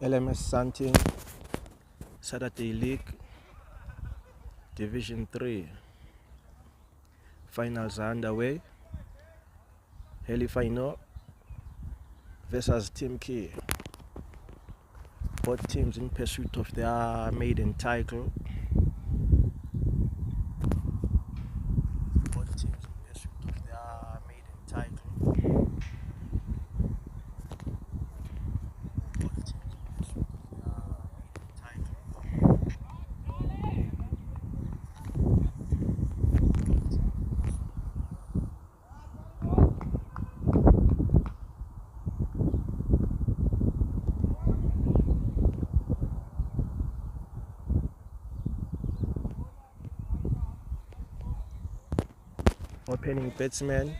LMS Sandton Saturday League Division 3 finals are underway. Heli final versus Team Key. Both teams in pursuit of their maiden title. Opening batsman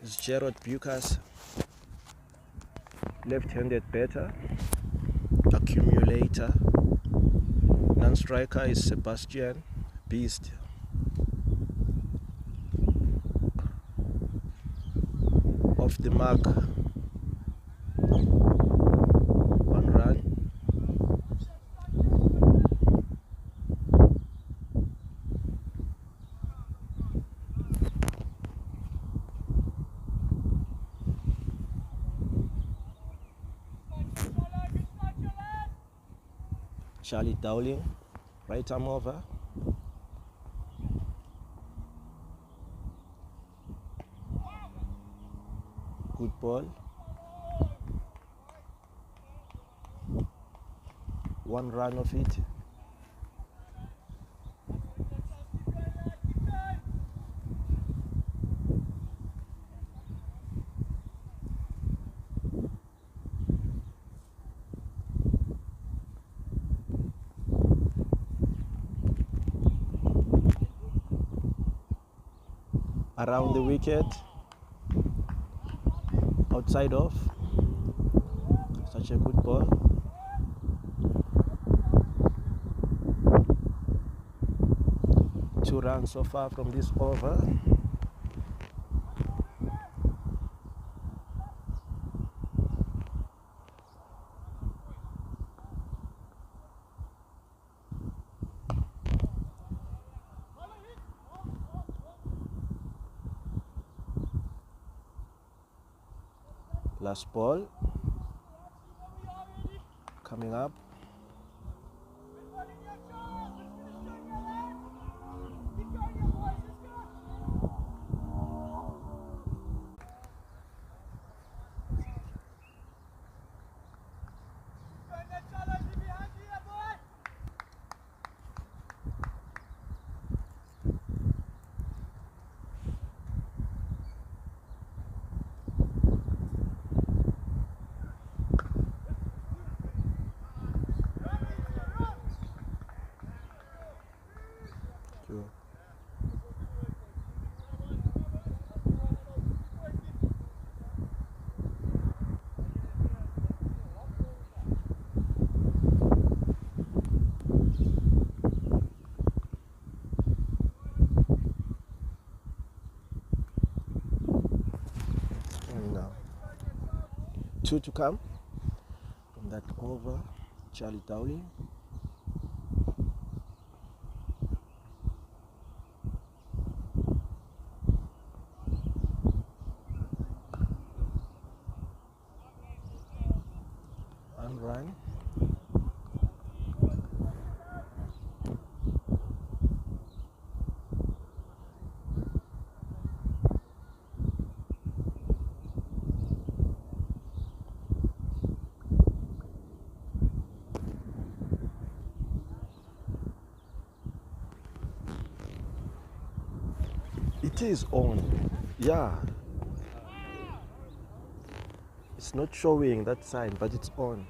is Gerard Bucas, left-handed batter, accumulator. Non-striker is Sebastian Beast. Off the mark, 1 run. Charlie Dowling, right arm over. Good ball. 1 run of it. Around the wicket, outside off. Such a good ball. Two runs so far from this over. Last ball coming up. Two to come from that over. Charlie Dowling. And run. It is on. Yeah. It's not showing that sign, but it's on.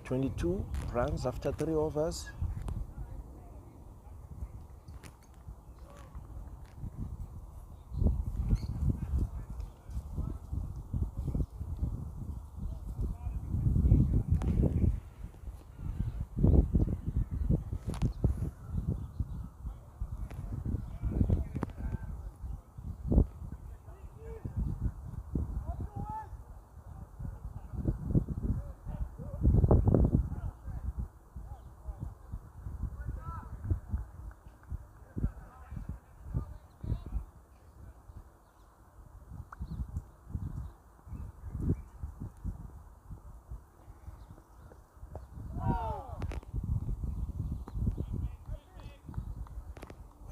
22 runs after 3 overs.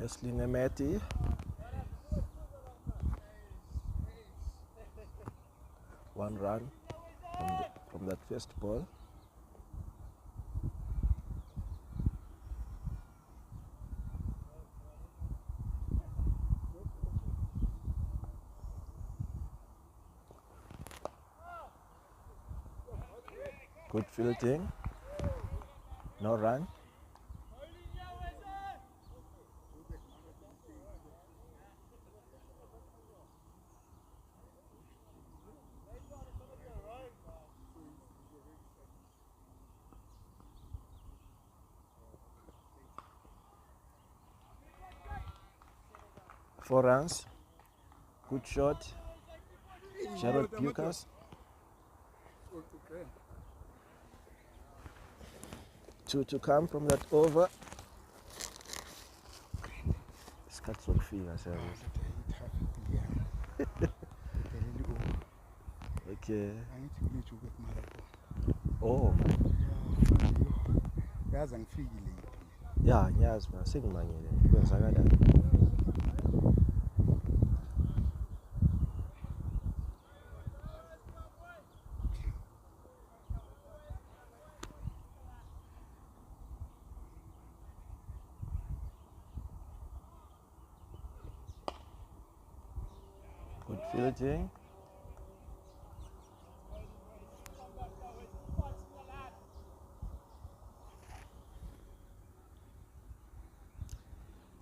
Eslinemeti. One run from that first ball. Good fielding. No run. Four runs. Good shot. Jared Bucas. Two to come from that over. Isikhathi sokufika service. Okay. Oh. Yazi angifikile. Yeah, ngiyazi ma sengimangele. Kwenzakalani? Good fielding.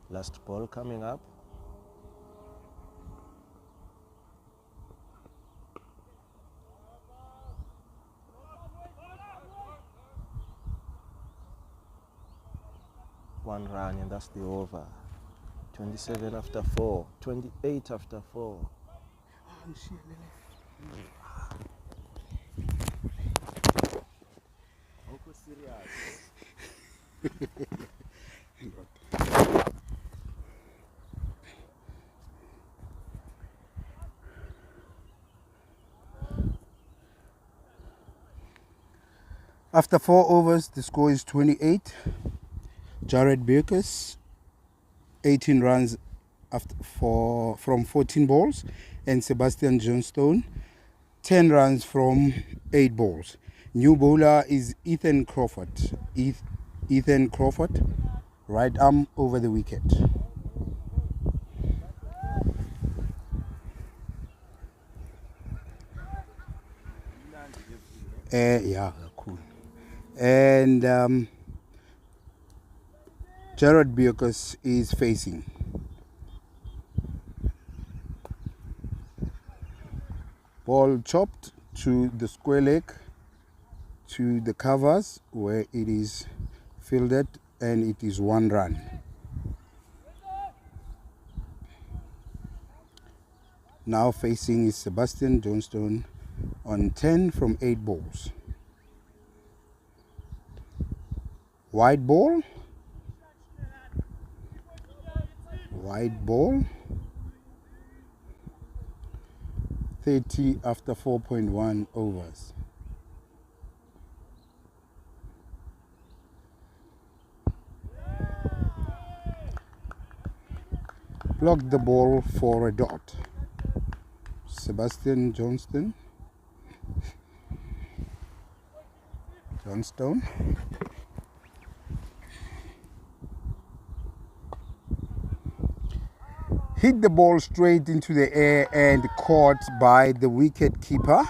Last ball coming up. One run and that's the over. 27 after 4. 28 after 4. After 4 overs, the score is 28. Jared Burkus, 18 runs from 14 balls, and Sebastian Johnstone, 10 runs from 8 balls. New bowler is Ethan Crawford. Ethan Crawford, right arm over the wicket. Yeah, cool. And Jared Burkus is facing. Ball chopped to the square leg, to the covers where it is fielded, and it is 1 run. Now facing is Sebastian Johnstone on 10 from 8 balls. Wide ball. 30 after 4.1 overs. Blocked the ball for a dot. Sebastian Johnstone. Hit the ball straight into the air and caught by the wicket keeper.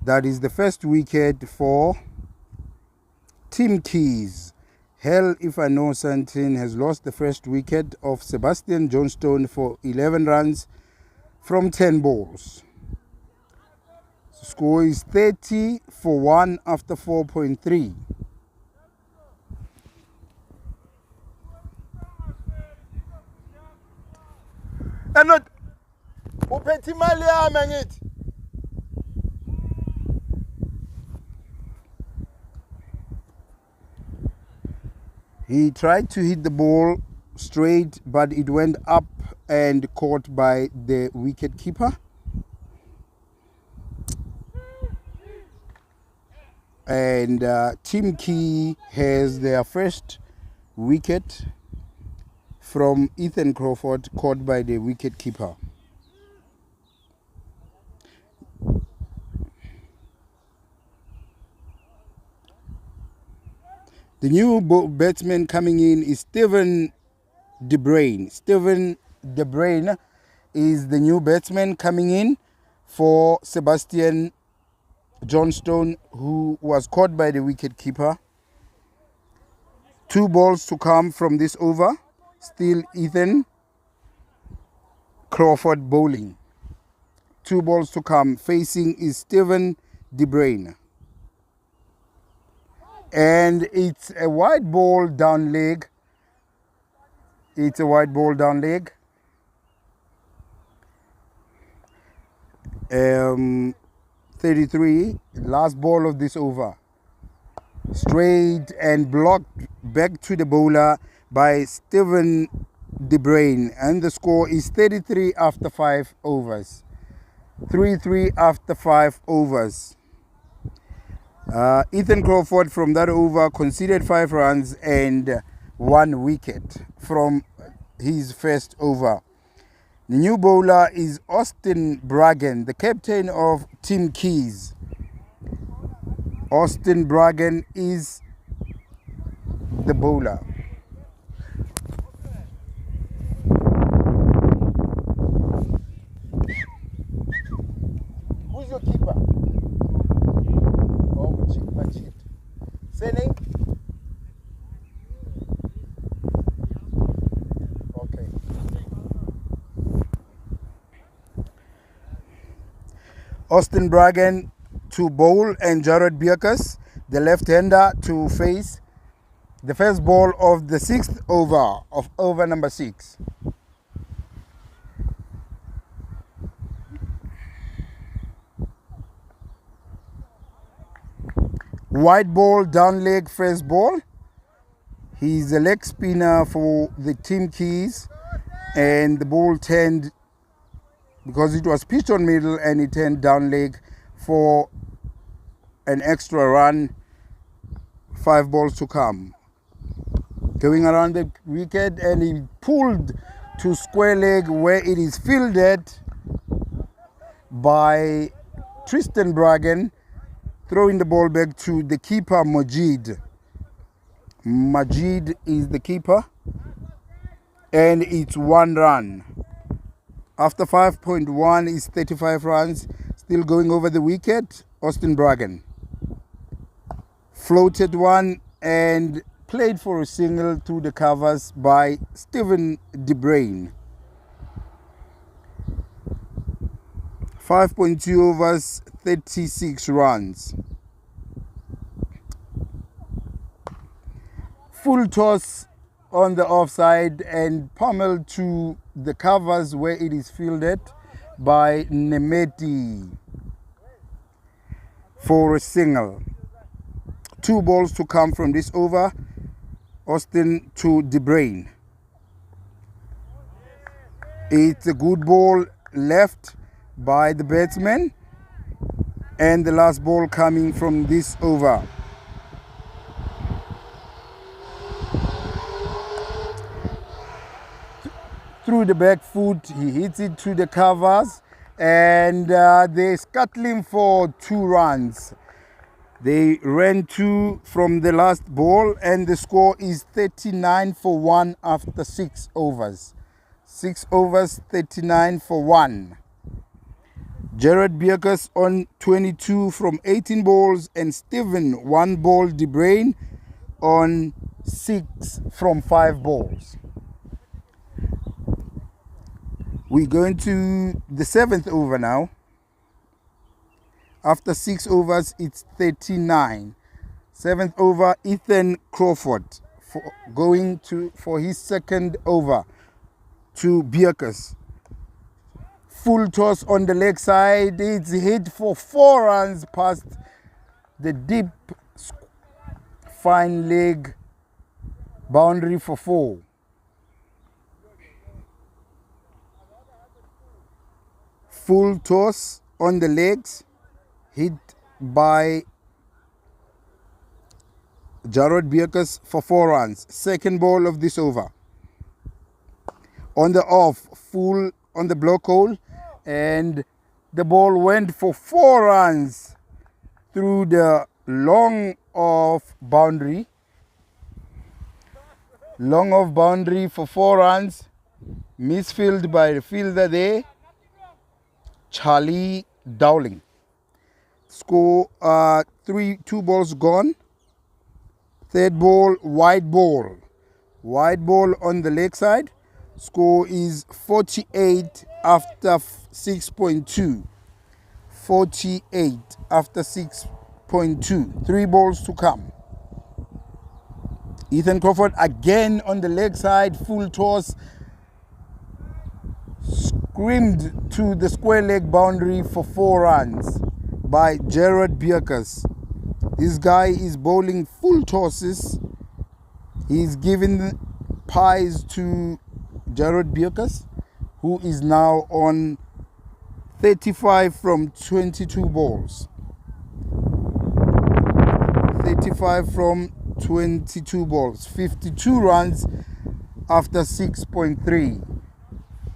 That is the first wicket for Team Keys. Hell if I know Sandton has lost the first wicket of Sebastian Johnstone for 11 runs from 10 balls. The score is 30 for 1 after 4.3. And not uphethe imali yami ngithi. He tried to hit the ball straight, but it went up and caught by the wicket keeper. And Team Key has their first wicket from Ethan Crawford, caught by the wicket keeper. The new batsman coming in is Steven De Bruyne. Steven De Bruyne is the new batsman coming in for Sebastian Johnstone, who was caught by the wicket keeper. 2 balls to come from this over. Still Ethan Crawford bowling. 2 balls to come. Facing is Steven De Bruyne. And it's a wide ball down leg. It's a wide ball down leg. 33, last ball of this over. Straight and blocked back to the bowler by Steven De Bruyne. And the score is 33 after 5 overs. 3-3 after 5 overs. Ethan Crawford from that over conceded 5 runs and 1 wicket from his first over. The new bowler is Austin Braggan, the captain of Team Keys. Austin Braggan is the bowler. Who's your keeper? Oh, Majid. Say name? Okay. Austin Braggan to bowl and Jared Bierkus, the left-hander, to face the first ball of the 6th over of over number 6. Wide ball, down leg, first ball. He's a leg spinner for the Team Keys, and the ball turned, because it was pitched on middle, and it turned down leg for an extra run. 5 balls to come. Going around the wicket, and he pulled to square leg where it is fielded by Tristan Braggan, throwing the ball back to the keeper, Majid. Majid is the keeper, and it's 1 run. After 5.1 is 35 runs. Still going over the wicket, Austin Braggan. Floated one and played for a single through the covers by Steven De Bruyne. 5.2 overs, 36 runs. Full toss on the offside and pummeled to the covers where it is fielded by Nemeti for a single. 2 balls to come from this over. Austin to De Bruyne. It's a good ball left by the batsman, and the last ball coming from this over. Through the back foot, he hits it to the covers, and they're scuttling for 2 runs. They ran 2 from the last ball, and the score is 39 for 1 after 6 overs. 6 overs, 39 for 1. Jared Bierkus on 22 from 18 balls, and Steven 1 ball De Bruyne on 6 from 5 balls. We're going to the 7th over now. After 6 overs, it's 39. 7th over, Ethan Crawford going for his 2nd over to Bierkus. Full toss on the leg side. It's hit for 4 runs past the deep, fine leg boundary for 4. Full toss on the legs, hit by Jared Bierkus for 4 runs. 2nd ball of this over. on the off, full on the block hole, and the ball went for 4 runs through the long off boundary. Long off boundary for 4 runs. Misfield by the fielder there, Charlie Dowling. Score 2 balls gone. Third ball, wide ball. Wide ball on the leg side. Score is 48 after 6.2. 48 after 6.2. 3 balls to come. Ethan Crawford again on the leg side, full toss. Screamed to the square leg boundary for 4 runs by Gerard Bierkes. This guy is bowling full tosses. He's giving pies to Gerard Bierkes, who is now on 35 from 22 balls. 35 from 22 balls. 52 runs after 6.3.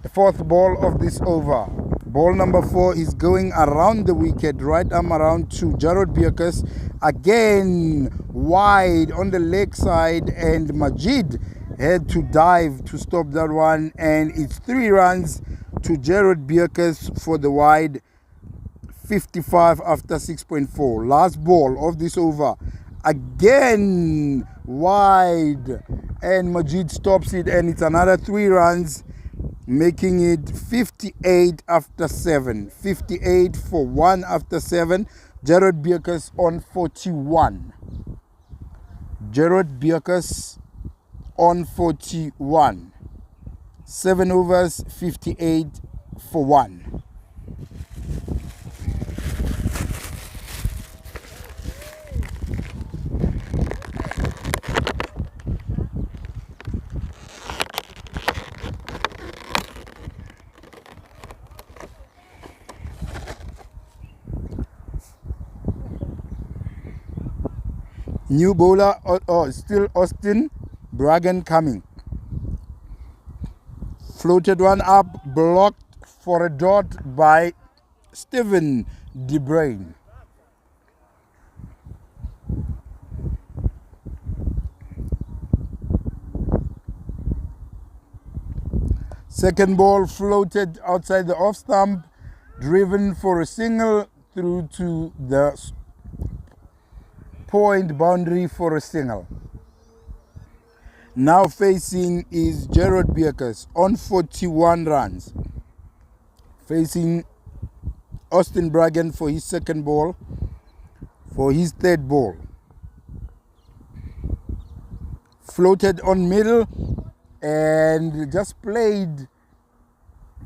The 4th ball of this over. Ball number 4 is going around the wicket, right arm around to Gerard Bierkes. Again, wide on the leg side, and Majid had to dive to stop that one. And it's 3 runs to Gerard Bierkes for the wide. 55 after 6.4. Last ball of this over. Again, wide, and Majid stops it, and it's another 3 runs, making it 58 after 7. 58 for 1 after 7. Gerard Bierkes on 41. Gerard Bierkes on 41. 7 overs, 58 for 1. New bowler, still Austin Bragan coming. Floated one up, blocked for a dot by Stephen De Bruyne. Second ball floated outside the off stump, driven for a single through to the point boundary for a single. Now facing is Gerard Bierkes on 41 runs. Facing Austin Bragan for his second ball, for his third ball. Floated on middle and just played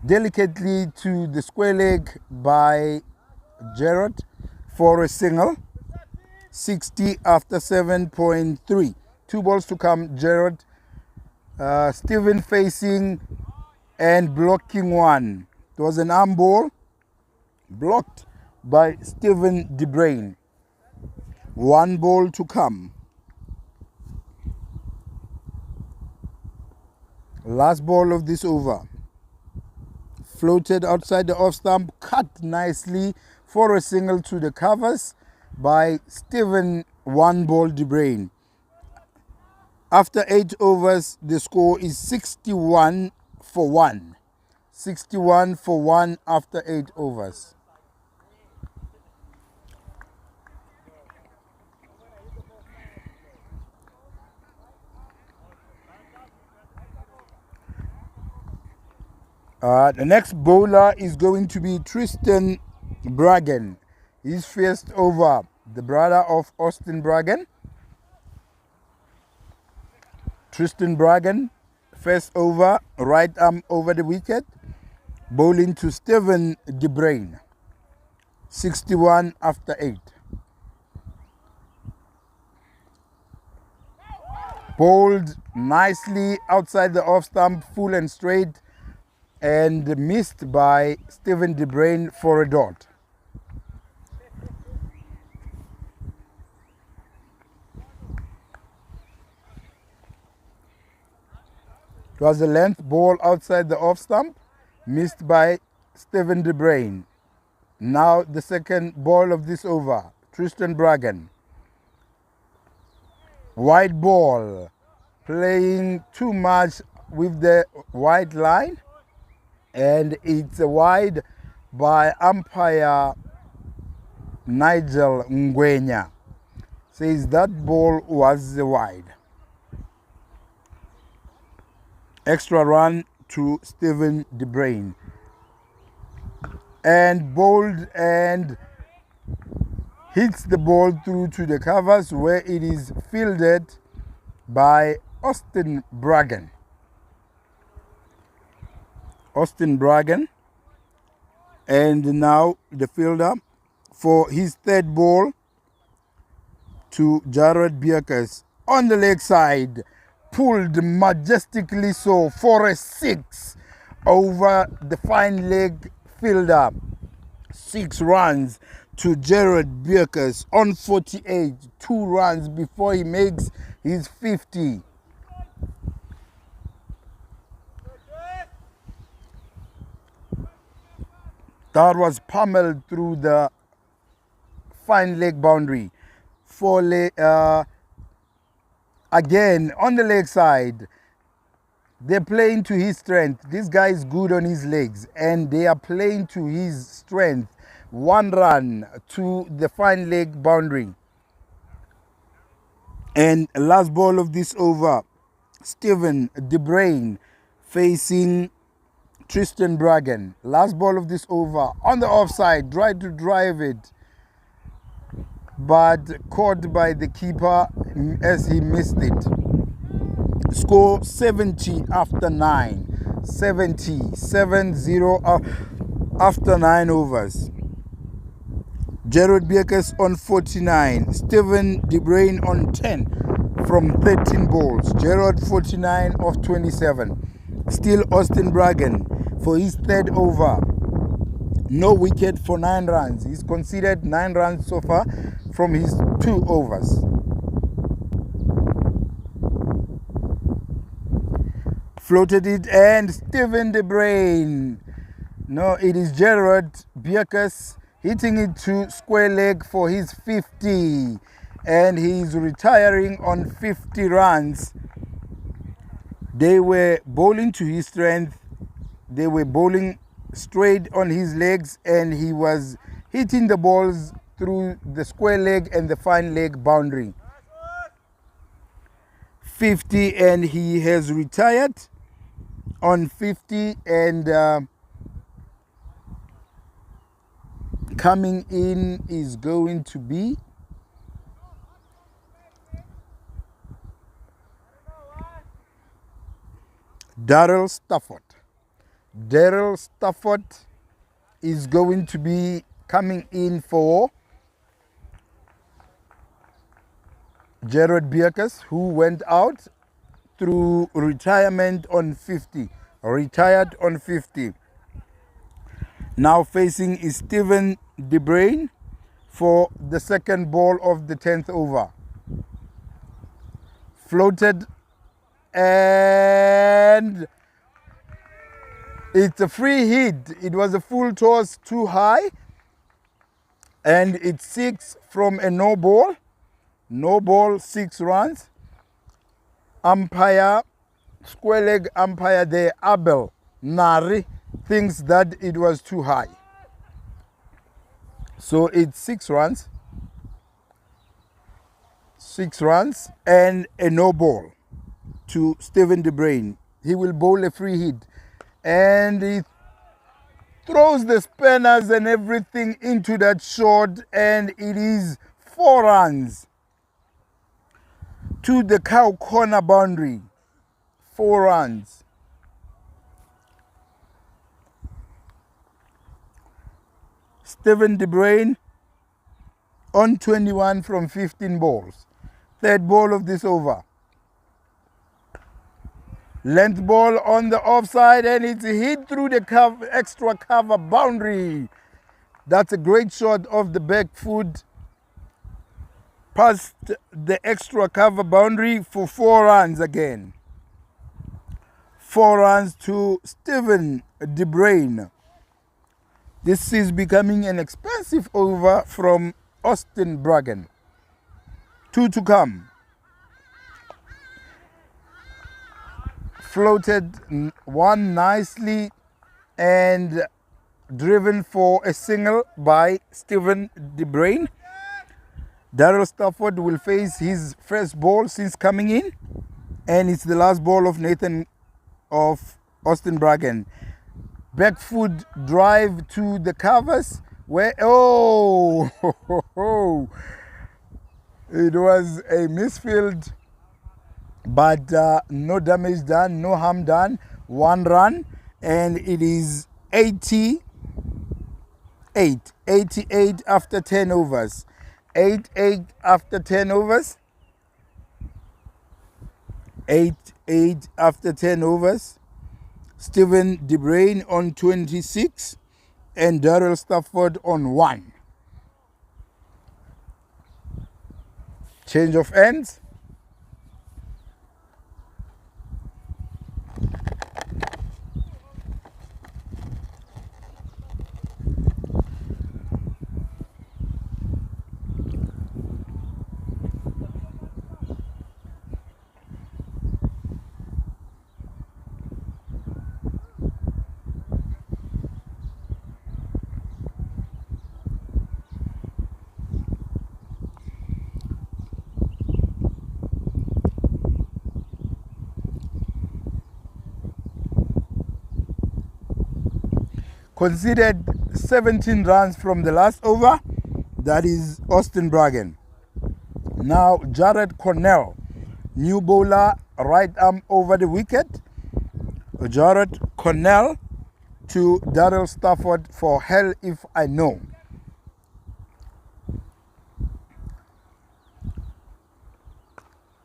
delicately to the square leg by Gerard for a single. 60 after 7.3. 2 balls to come, Gerard. Stephen facing and blocking one. It was an arm ball blocked by Stephen De Bruyne. 1 ball to come. Last ball of this over. Floated outside the off stump, cut nicely for a single to the covers by Stephen 1 ball De Bruyne. After 8 overs, the score is 61 for 1. 61 for 1 after 8 overs. The next bowler is going to be Tristan Bragan. He's faced over the brother of Austin Bragan. Tristan Bragan first over, right arm over the wicket, bowling to Stephen De Bruyne. 61 after 8. Bowled nicely outside the off stump, full and straight, and missed by Stephen De Bruyne for a dot. It was a length ball outside the off stump, missed by Steven De Bruin. Now the second ball of this over, Tristan Bragan. Wide ball, playing too much with the wide line, and it's a wide by umpire Nigel Ngwenya. Says that ball was wide. Extra run to Steven De Bruin. And bowled and hits the ball through to the covers, where it is fielded by Austin Bragan. Austin Bragan. And now the fielder for his third ball to Jared Bierkes on the leg side. Pulled majestically so for a 6 over the fine leg fielder. 6 runs to Jared Bierkes on 48. 2 runs before he makes his 50. That was pummeled through the fine leg boundary. Again, on the leg side, they're playing to his strength. This guy is good on his legs, and they are playing to his strength. 1 run to the fine leg boundary. And last ball of this over, Steven De Bruin facing Tristan Bragan. Last ball of this over on the offside, tried to drive it, but caught by the keeper as he missed it. Score 70 after 9. 7-0 after 9 overs. Jared Bierkes on 49. Steven De Bruin on 10 from 13 balls. Jared 49 of 27. Still Austin Bragan for his third over. No wicket for 9 runs. He's conceded 9 runs so far from his 2 overs. Floated it, and Steven De Bruin. No, it is Jared Bierkes hitting it to square leg for his 50. And he's retiring on 50 runs. They were bowling to his strength. They were bowling straight on his legs, and he was hitting the balls through the square leg and the fine leg boundary. 50, and he has retired on 50, and coming in is going to be Daryl Stafford. Daryl Stafford is going to be coming in for Jared Bierkes, who went out through retirement on 50. Retired on 50. Now facing is Steven De Bruin for the second ball of the 10th over. Floated, and it's a free hit. It was a full toss too high, and it's 6 from a no ball. No ball, 6 runs. Umpire, square leg umpire there, Abel Nari, thinks that it was too high. So it's 6 runs. 6 runs and a no ball to Steven De Bruin. He will bowl a free hit, and he throws the spinners and everything into that shot, and it is 4 runs to the cow corner boundary. 4 runs. Steven De Bruin on 21 from 15 balls. Third ball of this over. Length ball on the offside, and it's hit through the extra cover boundary. That's a great shot of the back foot past the extra cover boundary for 4 runs again. 4 runs to Steven De Bruyne. This is becoming an expensive over from Austin Bragan. 2 to come. Floated 1 nicely and driven for a single by Steven De Bruyne. Darryl Stafford will face his first ball since coming in, and it's the last ball of Austin Bragan. Back foot drive to the covers where it was a misfield, but no damage done, no harm done. 1 run, and it is 88 after 10 overs. 88 after 10 overs. 88 after 10 overs. Steven De Bruyne on 26 and Darryl Stafford on 1. Change of ends. Conceded 17 runs from the last over. That is Austin Bragan. Now Jared Cornell, new bowler, right arm over the wicket. Jared Cornell to Darryl Stafford for Hell If I Know.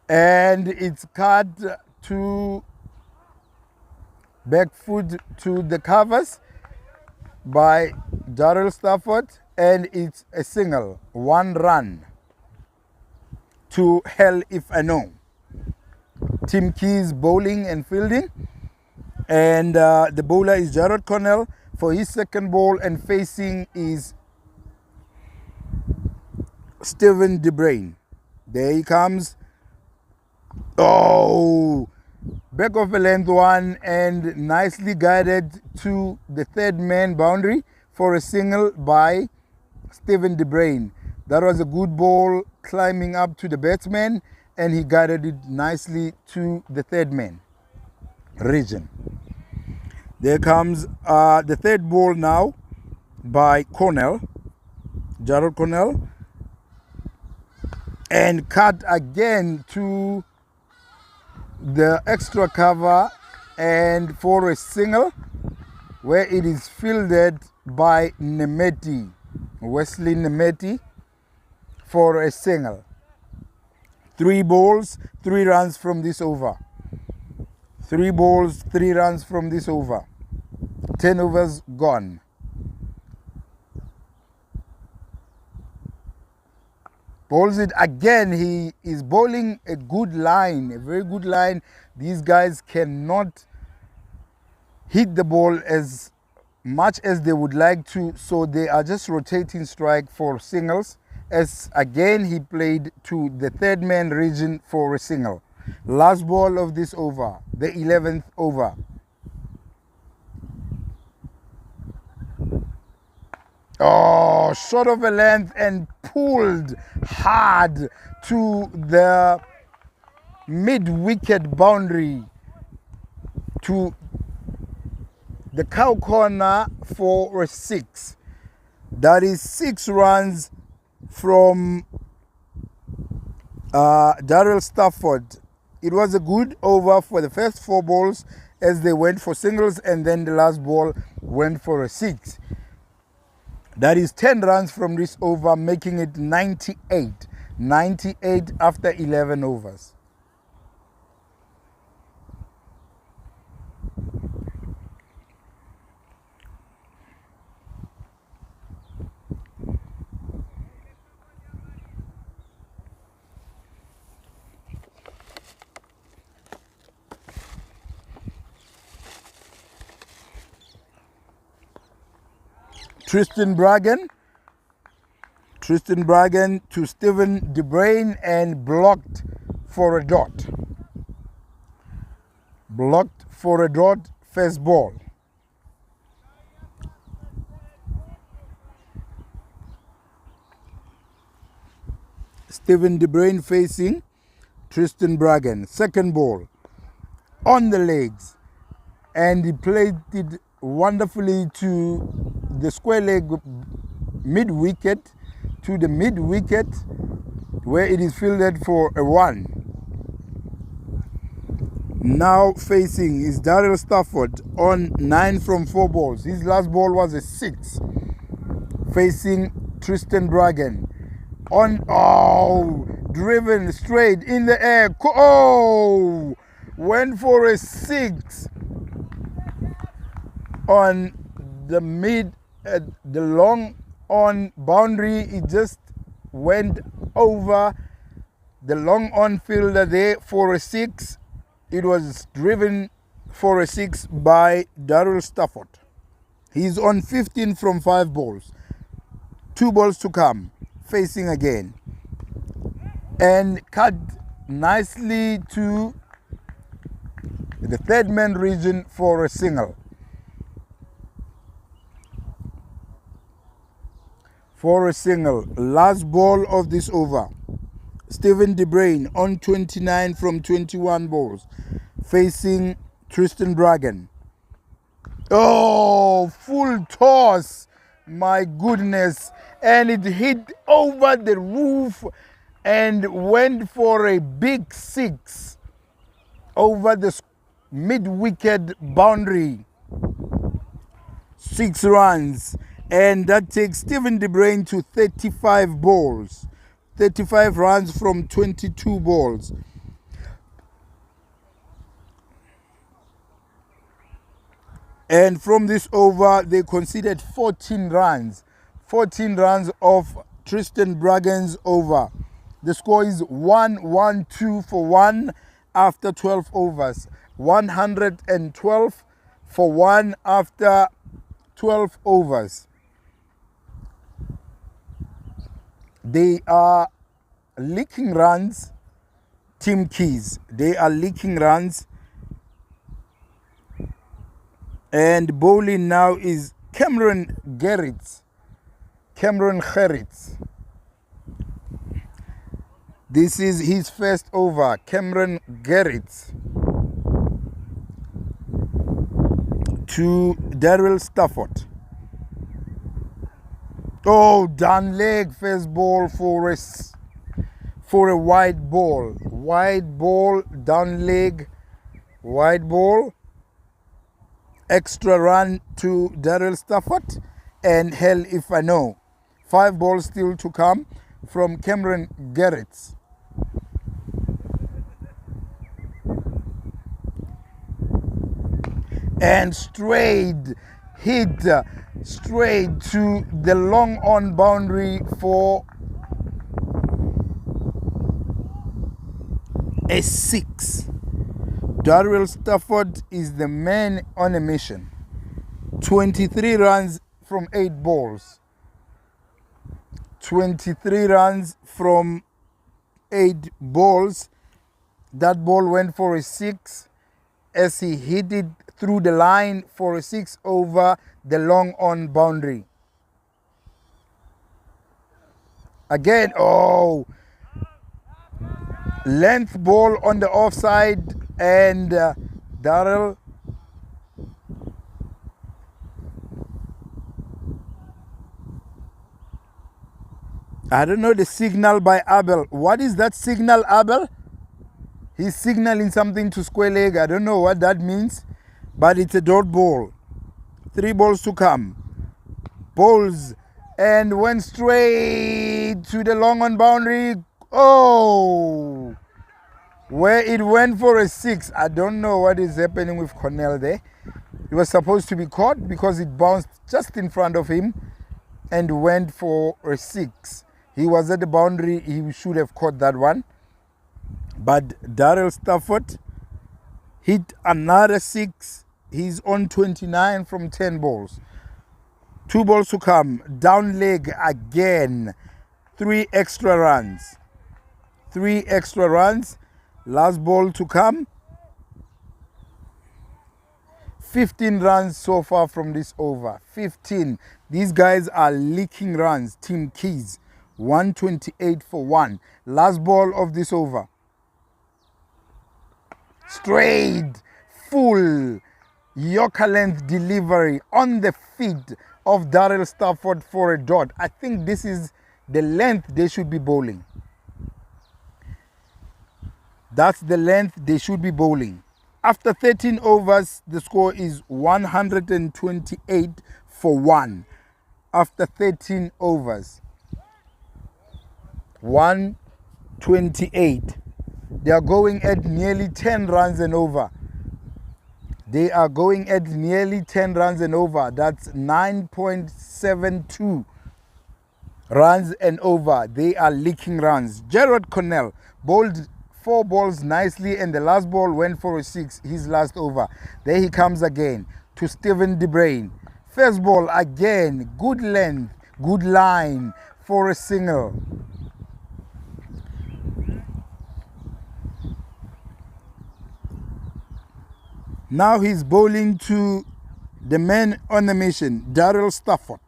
And it's cut to back foot to the covers by Darryl Stafford, and it's a single. 1 run to Hell If I Know. Tim Keys bowling and fielding, and the bowler is Jared Cornell for his second ball, and facing is Steven De Bruyne. There he comes. Oh, back of a length one, and nicely guided to the third man boundary for a single by Steven De Bruyne. That was a good ball climbing up to the batsman, and he guided it nicely to the third man region. There comes the third ball now by Cornell, Jared Cornell, and cut again to the extra cover and for a single, where it is fielded by Nemeti, Wesley Nemeti, for a single. 3 balls, 3 runs from this over. 3 balls, 3 runs from this over. 10 overs gone. Bowls it again. He is bowling a good line, a very good line. These guys cannot hit the ball as much as they would like to, so they are just rotating strike for singles, as again he played to the third man region for a single. Last ball of this over, the 11th over. Oh, short of a length and pulled hard to the mid-wicket boundary, to the cow corner for a 6. That is 6 runs from Darryl Stafford. It was a good over for the first 4 balls as they went for singles, and then the last ball went for a 6. That is 10 runs from this over, making it 98. 98 after 11 overs. Tristan Bragan to Steven De Bruyne and blocked for a dot. Blocked for a dot, first ball. Steven De Bruyne facing Tristan Bragan. Second ball on the legs, and he played it wonderfully to the square leg mid-wicket, where it is fielded for a 1. Now facing is Darryl Stafford on 9 from 4 balls. His last ball was a 6. Facing Tristan Bragan on, driven straight in the air. Went for a 6 on the the long on boundary. It just went over the long on fielder there for a 6. It was driven for a 6 by Darryl Stafford. He's on 15 from 5 balls. 2 balls to come. Facing again. And cut nicely to the third man region for a single. Last ball of this over. Steven De Bruyne on 29 from 21 balls. Facing Tristan Bragan. Full toss. My goodness. And it hit over the roof and went for a big 6 over the mid-wicket boundary. 6 runs. And that takes Steven De Bruyne to 35 balls. 35 runs from 22 balls. And from this over, they conceded 14 runs. 14 runs of Tristan Bragan's over. The score is 1-1-2 for 1 after 12 overs. 112 for 1 after 12 overs. They are leaking runs, Team Keys. They are leaking runs. And bowling now is Cameron Gerrits. This is his first over. Cameron Gerrits to Darryl Stafford. Down leg, first ball for a wide ball. Wide ball, down leg, wide ball. Extra run to Darryl Stafford, and hell if I know. 5 balls still to come from Cameron Gerrits. And hit straight to the long on boundary for a 6. Darryl Stafford is the man on a mission. 23 runs from 8 balls. 23 runs from 8 balls. That ball went for a 6 as he hit it through the line for a 6 over the long on boundary. Again, length ball on the offside, and Darryl I don't know the signal by Abel. What is that signal, Abel? He's signaling something to square leg. I don't know what that means, but it's a dot ball. 3 balls to come. Balls, and went straight to the long on boundary. Where it went for a 6. I don't know what is happening with Cornell there. He was supposed to be caught because it bounced just in front of him and went for a 6. He was at the boundary. He should have caught that one. But Darryl Stafford hit another 6. He's on 29 from 10 balls. 2 balls to come. Down leg again. 3 extra runs. 3 extra runs. Last ball to come. 15 runs so far from this over. 15. These guys are leaking runs. Team Keys. 128 for 1. Last ball of this over. Straight. Full. Yorker length delivery on the feet of Darrell Stafford for a dot. I think this is the length they should be bowling. That's the length they should be bowling. After 13 overs, the score is 128 for 1. After 13 overs. 128. They are going at nearly 10 runs and over. They are going at nearly 10 runs and over. That's 9.72 runs and over. They are leaking runs. Gerard Cornell bowled 4 balls nicely, and the last ball went for a 6, his last over. There he comes again to Stephen De Bruin. First ball again, good length, good line for a single. Now he's bowling to the man on the mission, Darrell Stafford.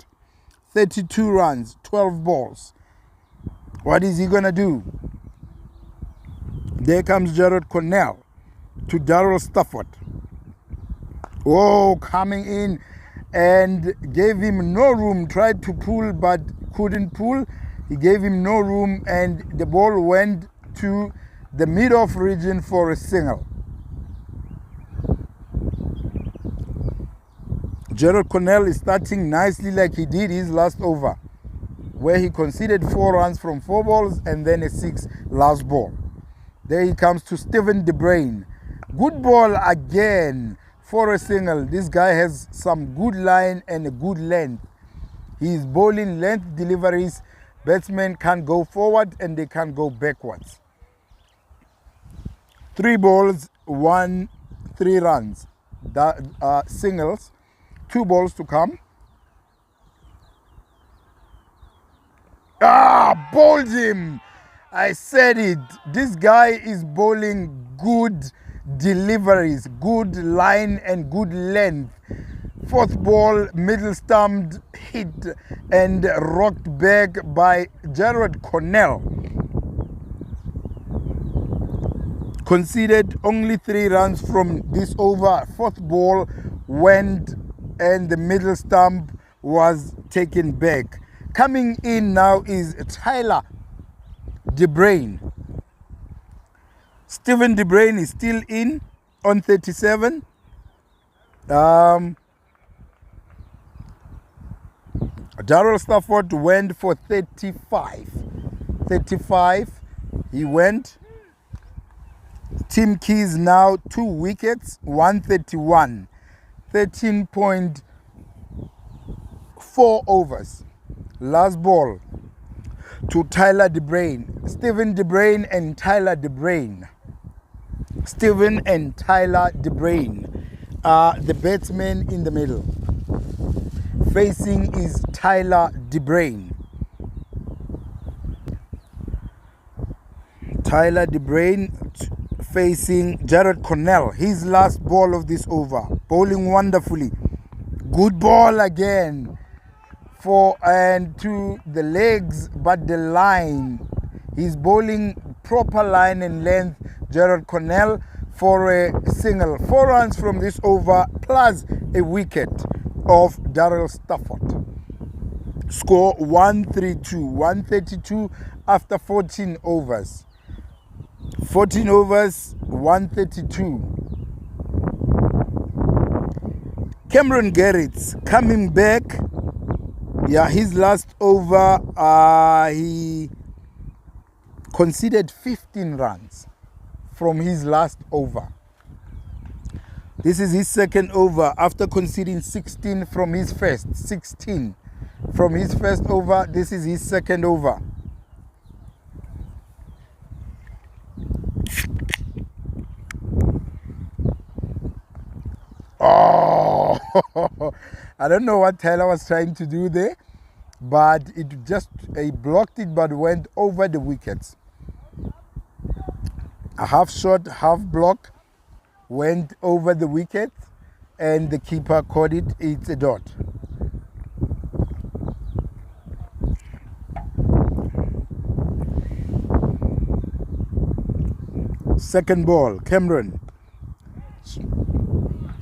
32 runs, 12 balls. What is he going to do? There comes Gerard Cornell to Darrell Stafford. Oh, coming in and gave him no room. Tried to pull but couldn't pull. He gave him no room, and the ball went to the mid-off region for a single. Gerard Cornell is starting nicely like he did his last over, where he conceded 4 runs from 4 balls and then a 6 last ball. There he comes to Stephen De Bruin. Good ball again for a single. This guy has some good line and a good length. He is bowling length deliveries. Batsmen can go forward and they can go backwards. 3 balls, 3 runs. That singles. 2 balls to come. Bowled him. I said it. This guy is bowling good deliveries, good line and good length. 4th ball, middle stumped, hit and rocked back by Gerard Cornell. Conceded only 3 runs from this over. 4th ball went and the middle stump was taken back. Coming in now is Tyler De Bruin. Stephen De Bruin is still in on 37. Darrell Stafford went for 35. 35 he went. Team Keys now 2 wickets, 131. 13.4 overs. Last ball to Tyler De Bruin. Stephen De Bruin and Tyler De Bruin. Stephen and Tyler De Bruin are the batsmen in the middle. Facing is Tyler De Bruin. Tyler De Bruin facing Gerard Cornell. His last ball of this over. Bowling wonderfully. Good ball again to the legs, but the line. He's bowling proper line and length. Gerard Cornell for a single. 4 runs from this over plus a wicket of Darrell Stafford. Score 132. 132 after 14 overs. 14 overs, 132. Cameron Garrett's coming back. Yeah, his last over, he conceded 15 runs from his last over. This is his second over after conceding 16 from his first. 16 from his first over. This is his second over. Oh, I don't know what Tyler was trying to do there, but it just he blocked it, but went over the wickets. A half shot, half block, went over the wicket, and the keeper caught it. It's a dot. Second ball, Cameron,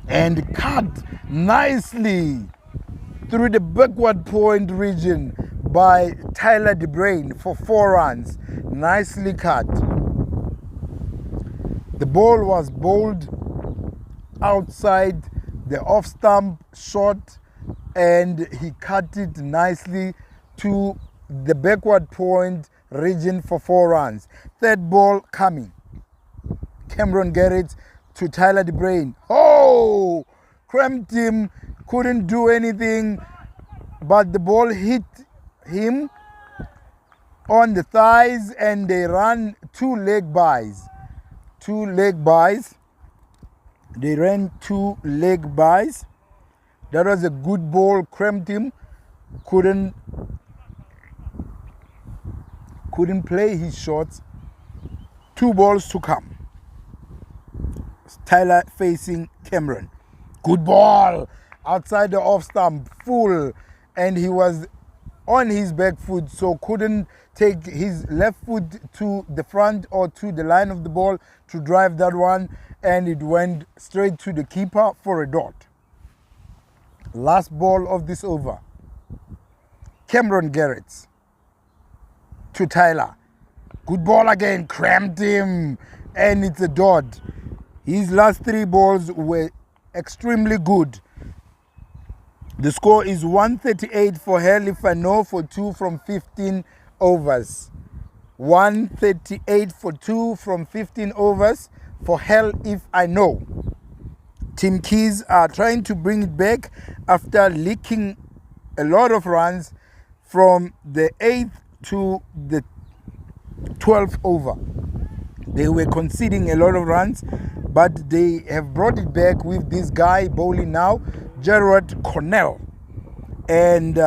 and cut nicely through the backward point region by Tyler De Bruin for 4 runs. Nicely cut. The ball was bowled outside the off stump shot, and he cut it nicely to the backward point region for 4 runs. Third ball coming. Cameron Garrett to Tyler De Bruin. Oh! Cramped him, couldn't do anything, but the ball hit him on the thighs, and they ran 2 leg byes. 2 leg byes. They ran 2 leg byes. That was a good ball. Cramped him, couldn't play his shots. 2 balls to come. Tyler facing Cameron. Good ball outside the off stump, full, and he was on his back foot, so couldn't take his left foot to the front or to the line of the ball to drive that one, and it went straight to the keeper for a dot. Last ball of this over. Cameron Garrett to Tyler. Good ball again, cramped him, and it's a dot. His last 3 balls were extremely good. The score is 138 for Hell If I Know for 2 from 15 overs. 138 for 2 from 15 overs for Hell If I Know. Team Keys are trying to bring it back after leaking a lot of runs from the 8th to the 12th over. They were conceding a lot of runs, but they have brought it back with this guy bowling now, Gerard Cornell. And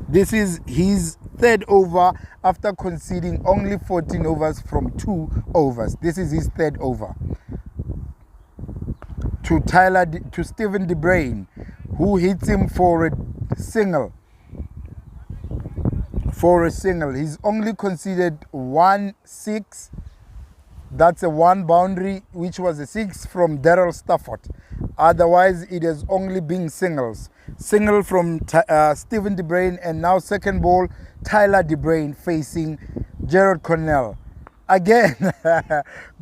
this is his 3rd over after conceding only 14 overs from 2 overs. This is his 3rd over. To Stephen De Bruin, who hits him for a single. He's only conceded 1 6. That's a 1 boundary, which was a 6 from Daryl Stafford. Otherwise, it has only been singles. Single from Stephen De Bruin, and now second ball, Tyler De Bruin facing Gerard Cornell. Again,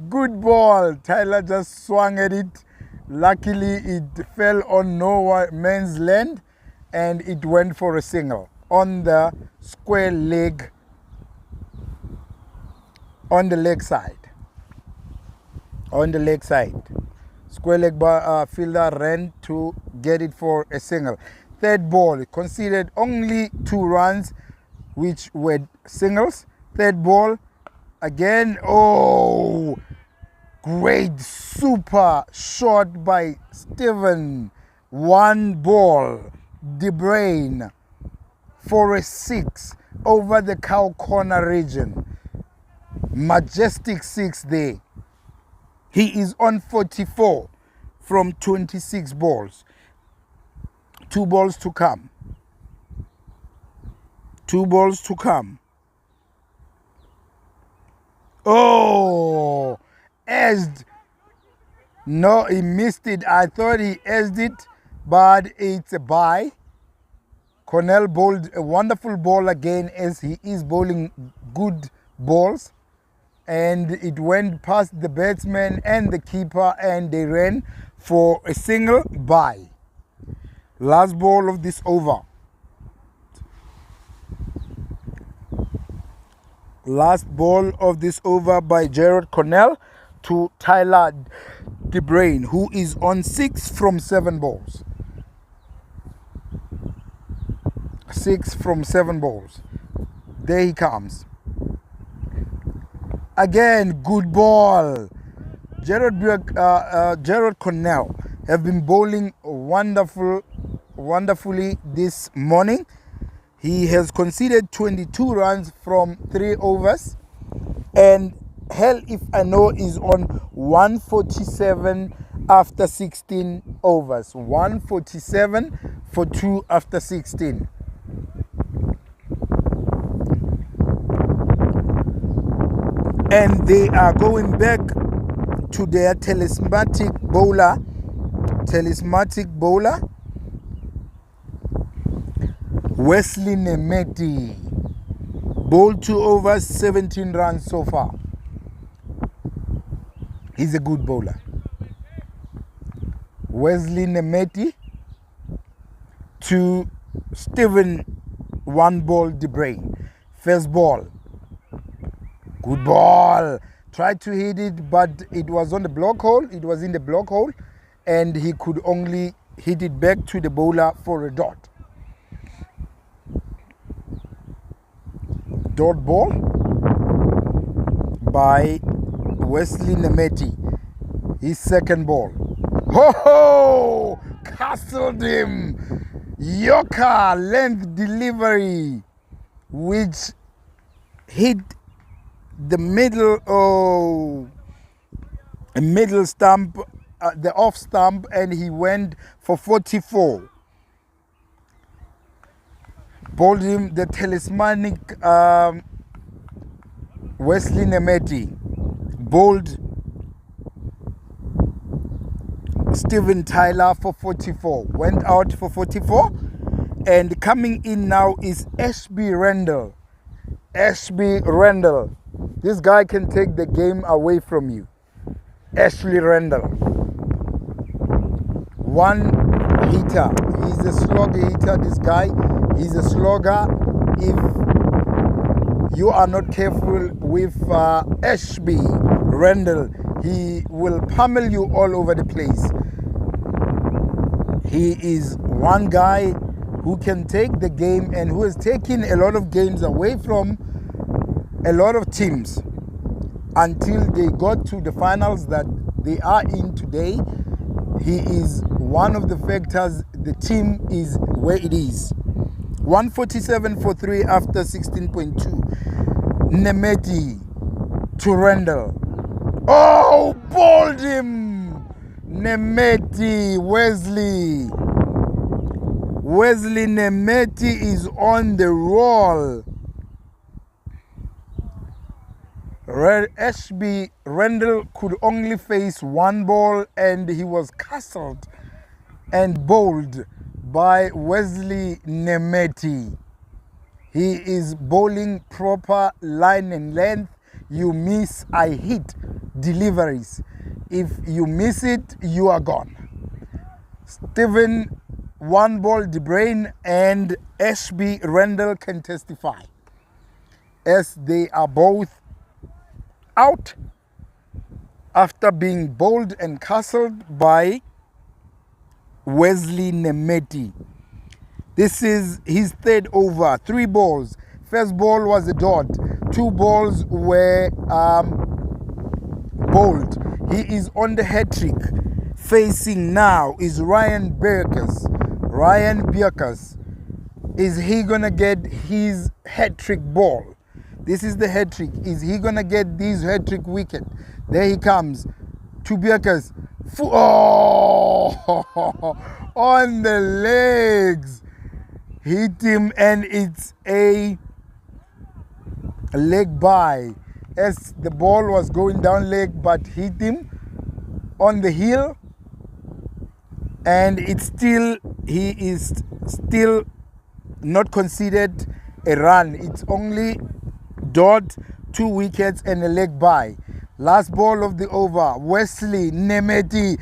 good ball. Tyler just swung at it. Luckily, it fell on no man's land, and it went for a single on the square leg, on the leg side. Square leg fielder ran to get it for a single. Third ball, conceded only 2 runs, which were singles. Third ball, again, oh, great super shot by Stephen. 1 ball, De Bruin for a 6 over the cow corner region. Majestic 6 there. He is on 44 from 26 balls. 2 balls to come. 2 balls to come. Oh, edged. No, he missed it. I thought he edged it, but it's a bye. Cornell bowled a wonderful ball again, as he is bowling good balls. And it went past the batsman and the keeper, and they ran for a single bye. Last ball of this over. Last ball of this over by Gerard Cornell to Tyler De Bruin, who is on 6 from 7 balls. 6 from 7 balls. There he comes. Again, good ball. Gerard Cornell have been bowling wonderfully this morning. He has conceded 22 runs from 3 overs, and Hell If I Know is on 147 after 16 overs. 147 for 2 after 16. And they are going back to their talismanic bowler, Wesley Nemeti. Bowled 2 overs, 17 runs so far. He's a good bowler. Wesley Nemeti to Stephen 1 ball De Bruin. First ball. Good ball. Tried to hit it, but it was on the block hole. It was in the block hole, and he could only hit it back to the bowler for a dot. Dot ball by Wesley Nemeti. His second ball. Ho ho! Castled him. Yorker length delivery, which hit the middle stump, the off stump, and he went for 44. Bowled him the talismanic Wesley Nemeti. Bowled Steven Tyler for 44. Went out for 44. And coming in now is Ashby Randall. Ashby Randall. This guy can take the game away from you. Ashley Randall. One hitter. He's a slogger hitter, this guy. He's a slogger. If you are not careful with Ashby Randall, he will pummel you all over the place. He is one guy who can take the game and who has taken a lot of games away from a lot of teams until they got to the finals that they are in today. He is one of the factors the team is where it is. 147 for 3 after 16.2. Nemeti to Randall. Oh, bowled him! Nemeti, Wesley Nemeti is on the roll. Ashby Randall could only face 1 ball, and he was castled and bowled by Wesley Nemeti. He is bowling proper line and length. You miss, I hit deliveries. If you miss it, you are gone. Stephen 1 ball De Bruin and Ashby Randall can testify, as they are both out after being bowled and castled by Wesley Nemeti. This is his 3rd over, 3 balls. First ball was a dot. 2 balls were bowled. He is on the hat trick. Facing now is Ryan Bierkes. Is he gonna get his hat trick ball? This is the hat trick. Is he gonna get this hat trick wicket? There he comes to Bierkes. Oh, on the legs. Hit him, and it's a leg by, as the ball was going down leg, but hit him on the heel, and it's still, he is still not considered a run. It's only dot, 2 wickets and a leg by. Last ball of the over, Wesley Nemeti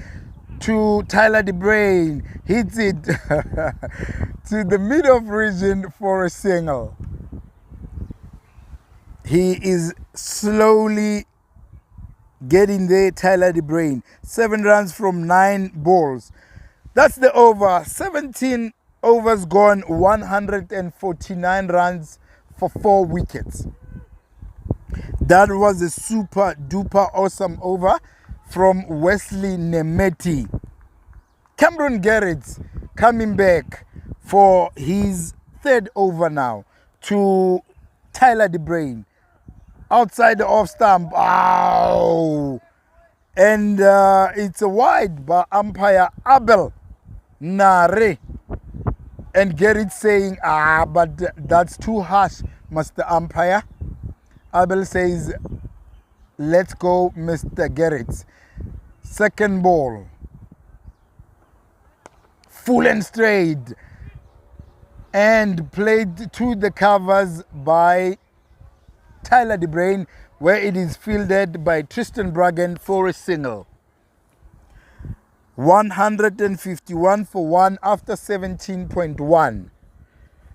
to Tyler De Bruin, hits it to the mid-off region for a single. He is slowly getting there, Tyler De Bruin. 7 runs from 9 balls. That's the over. 17 overs gone, 149 runs for 4 wickets. That was a super duper awesome over from Wesley Nemeti. Cameron Garrett coming back for his third over now to Tyler DeBrain. Outside the off stump. Ow! And it's a wide by umpire Abel Nare. And Garrett saying, but that's too harsh, Mr. Umpire. Abel says, let's go, Mr. Garrett. Second ball. Full and straight. And played to the covers by Tyler DeBrain, where it is fielded by Tristan Bragan for a single. 151 for 1 after 17.1.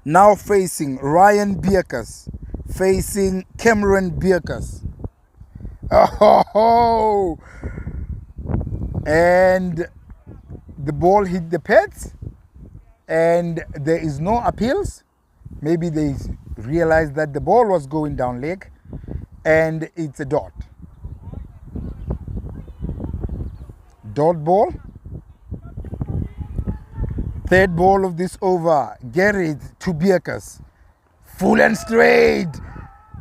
Now facing Ryan Bierkus, facing Cameron Bierkus. Oh! And the ball hit the pads, and there is no appeals. Maybe they realized that the ball was going down leg, and it's a dot. Dot ball. Third ball of this over. Garrett to Bierkus. Full and straight.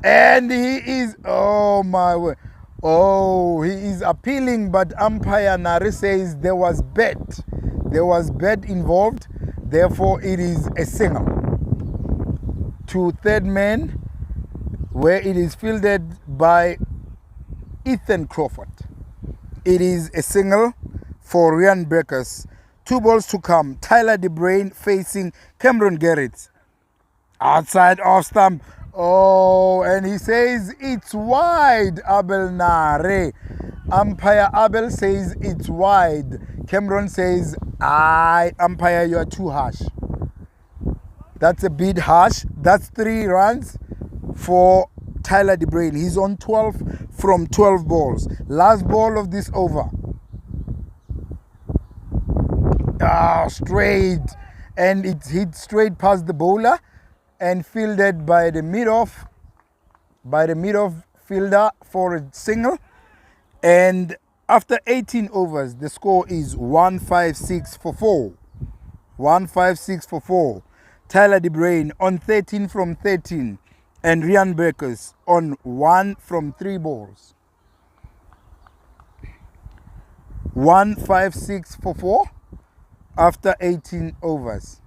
And he is, oh my word. Oh, he is appealing, but umpire Nari says there was bet. There was bet involved. Therefore, it is a single. To third man, where it is fielded by Ethan Crawford. It is a single for Ryan Bierkus. 2 balls to come. Tyler DeBrain facing Cameron Garrett. Outside off stump. Oh, and he says it's wide. Abel Nare. Umpire Abel says it's wide. Cameron says, umpire, you are too harsh. That's a bit harsh. That's 3 runs for Tyler DeBrain. He's on 12 from 12 balls. Last ball of this over. Straight, and it hit straight past the bowler and fielded by the mid-off fielder for a single. And after 18 overs, the score is 156 for 4. 156 for 4. Tyler DeBrain on 13 from 13, and Ryan Bierkus on 1 from 3 balls. 156 for 4. After 18 overs.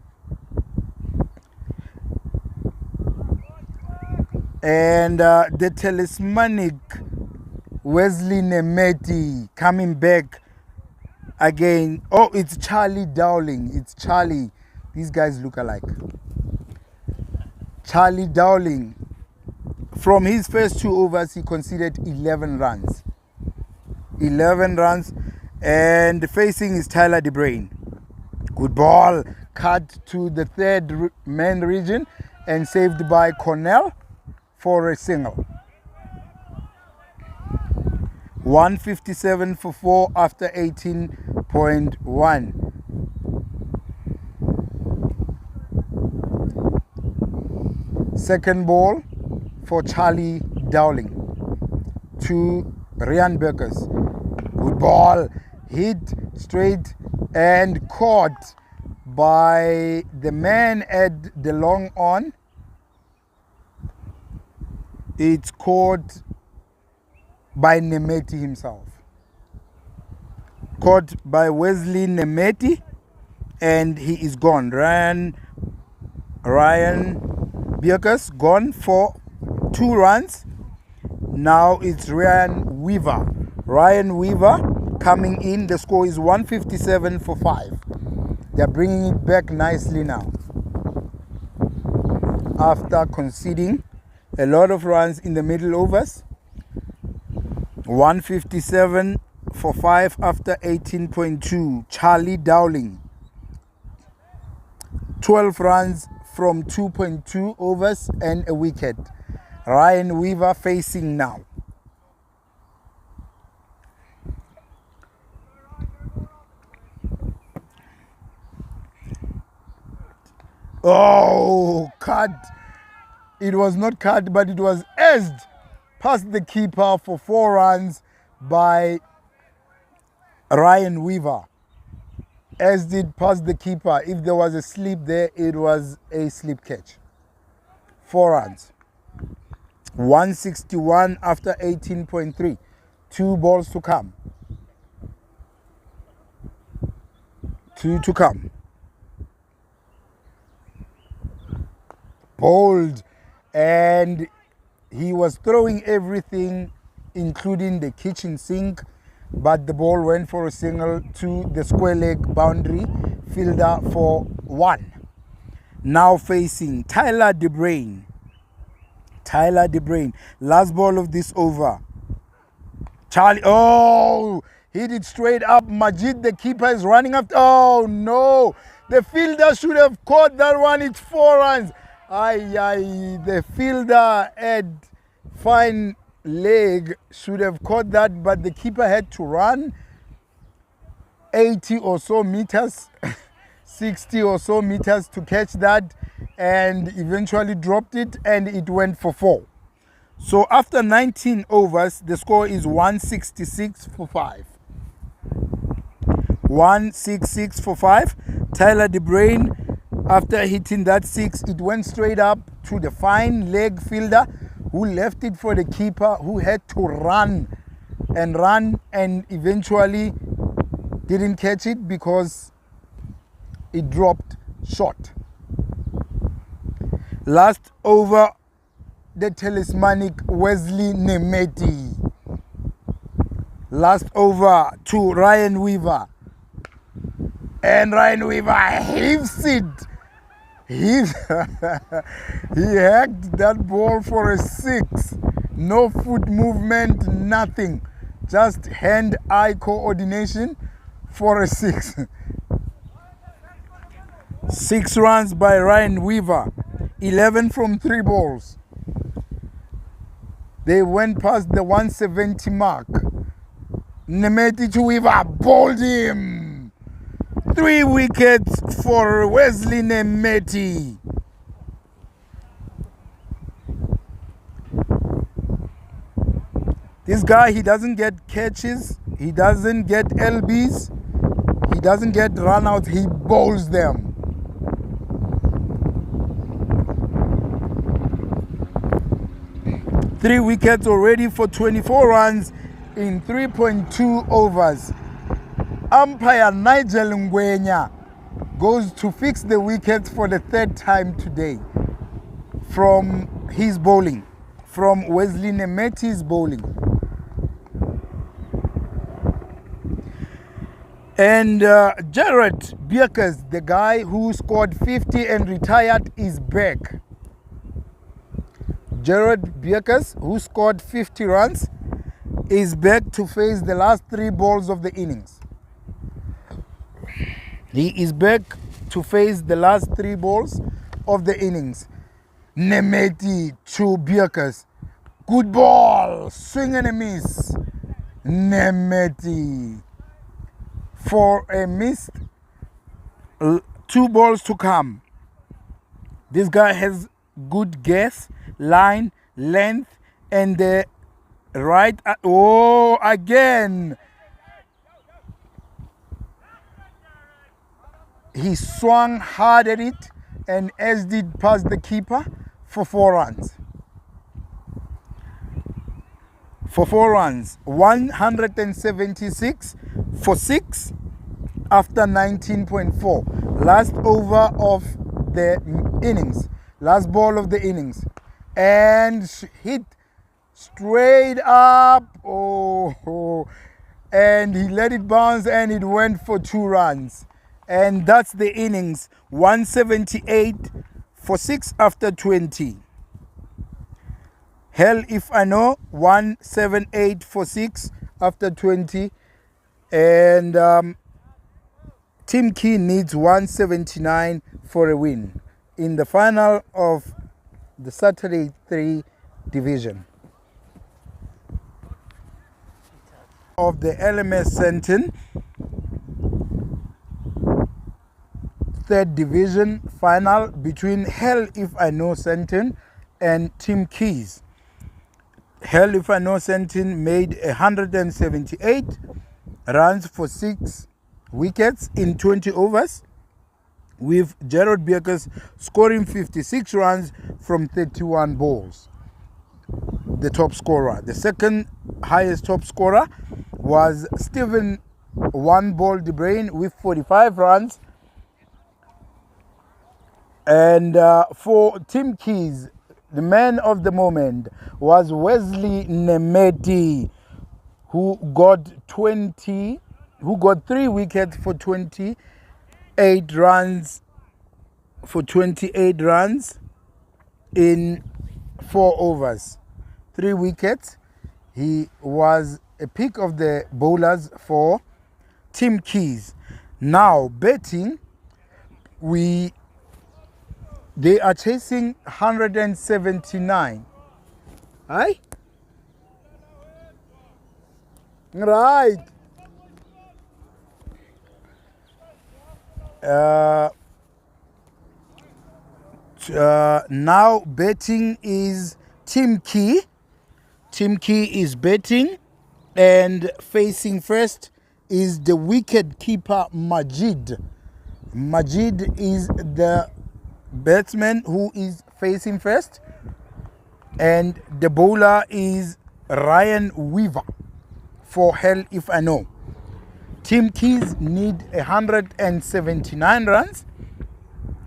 And the talismanic Wesley Nemeti coming back again. Oh, it's Charlie Dowling. It's Charlie. These guys look alike. Charlie Dowling. From his first 2 overs, he conceded 11 runs. 11 runs. And facing is Tyler DeBrain. Good ball, cut to the third man region and saved by Cornell for a single. 157 for 4 after 18.1. Second ball for Charlie Dowling to Ryan Bierkus. Good ball, hit straight and caught by the man at the long on. It's caught by Nemeti himself. Caught by Wesley Nemeti, and he is gone. Ryan Bierkus gone for 2 runs. Now it's Ryan Weaver. Ryan Weaver coming in. The score is 157 for 5. They're bringing it back nicely now. After conceding a lot of runs in the middle overs. 157 for 5 after 18.2. Charlie Dowling. 12 runs from 2.2 overs and a wicket. Ryan Weaver facing now. Oh, cut. It was not cut, but it was edged past the keeper for 4 runs by Ryan Weaver. as did past the keeper. If there was a slip there, it was a slip catch. 4 runs. 161 after 18.3. 2 balls to come. 2 to come. Bold. And he was throwing everything, including the kitchen sink, but the ball went for a single to the square leg boundary fielder for 1. Now facing Tyler DeBrain. Tyler DeBrain. Last ball of this over. Charlie. Oh, hit it straight up. Majid, the keeper, is running after. Oh, no. The fielder should have caught that one. It's 4 runs. The fielder had fine leg, should have caught that, but the keeper had to run 80 or so meters, 60 or so meters to catch that, and eventually dropped it, and it went for 4. So after 19 overs, the score is 166 for 5. 166 for 5. Tyler DeBrain, after hitting that 6, it went straight up to the fine leg fielder, who left it for the keeper, who had to run and eventually didn't catch it because it dropped short. Last over, the talismanic Wesley Nemeti. Last over to Ryan Weaver. And Ryan Weaver heaves it. He hacked that ball for a 6. No foot movement, nothing. Just hand-eye coordination for a 6. 6 runs by Ryan Weaver. 11 from 3 balls. They went past the 170 mark. Nemeti to Weaver bowled him. 3 wickets for Wesley Nemeti. This guy, he doesn't get catches, he doesn't get LBs, he doesn't get runouts, he bowls them. Three wickets already for 24 runs in 3.2 overs. Umpire Nigel Ngwenya goes to fix the wickets for the 3rd time today from his bowling, from Wesley Nemeti's bowling. And Jared Bierkes, the guy who scored 50 and retired, is back. Jared Bierkes, who scored 50 runs, is back to face the last 3 balls of the innings. He is back to face the last 3 balls of the innings. Nemeti to Bierkes. Good ball. Swing and a miss. Nemeti for a missed. 2 balls to come. This guy has good guess, line, length, and the right. Oh, again. He swung hard at it and as did past the keeper for 4 runs. For 4 runs, 176 for 6 after 19.4. Last over of the innings, last ball of the innings, and hit straight up. Oh, and he let it bounce and it went for 2 runs. And that's the innings. 178 for 6 after 20. Hell if I know. 178 for 6 after 20. And Team Key needs 179 for a win in the final of the Saturday 3 division of the LMS Sandton 3rd division final between Hell If I Know Sandton and Team Keys. Hell If I Know Sandton made 178 runs for 6 wickets in 20 overs, with Gerald Beekers scoring 56 runs from 31 balls. The top scorer. The second highest top scorer was Stephen One Ball De Bruin with 45 runs. And for Tim Keys, the man of the moment was Wesley Nemeti, who got 3 wickets for 28 runs in 4 overs. 3 wickets. He was a pick of the bowlers for Tim Keys. Now betting, they are chasing 179. Aye? Right. Now betting is Tim Key. Tim Key is betting, and facing first is the wicket keeper Majid. Majid is the batsman who is facing first, and the bowler is Ryan Weaver for Hell If I Know. Tim Keys need 179 runs.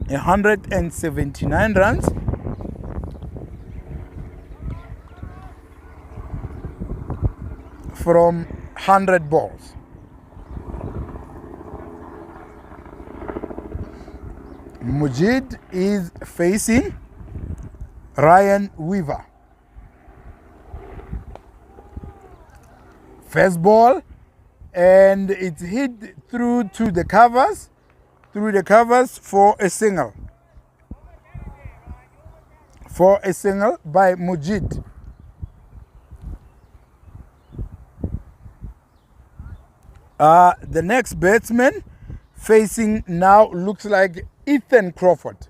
179 runs. From 100 balls. Mujid is facing Ryan Weaver. First ball, and it's hit through the covers for a single. For a single by Mujid. The next batsman facing now looks like Ethan Crawford.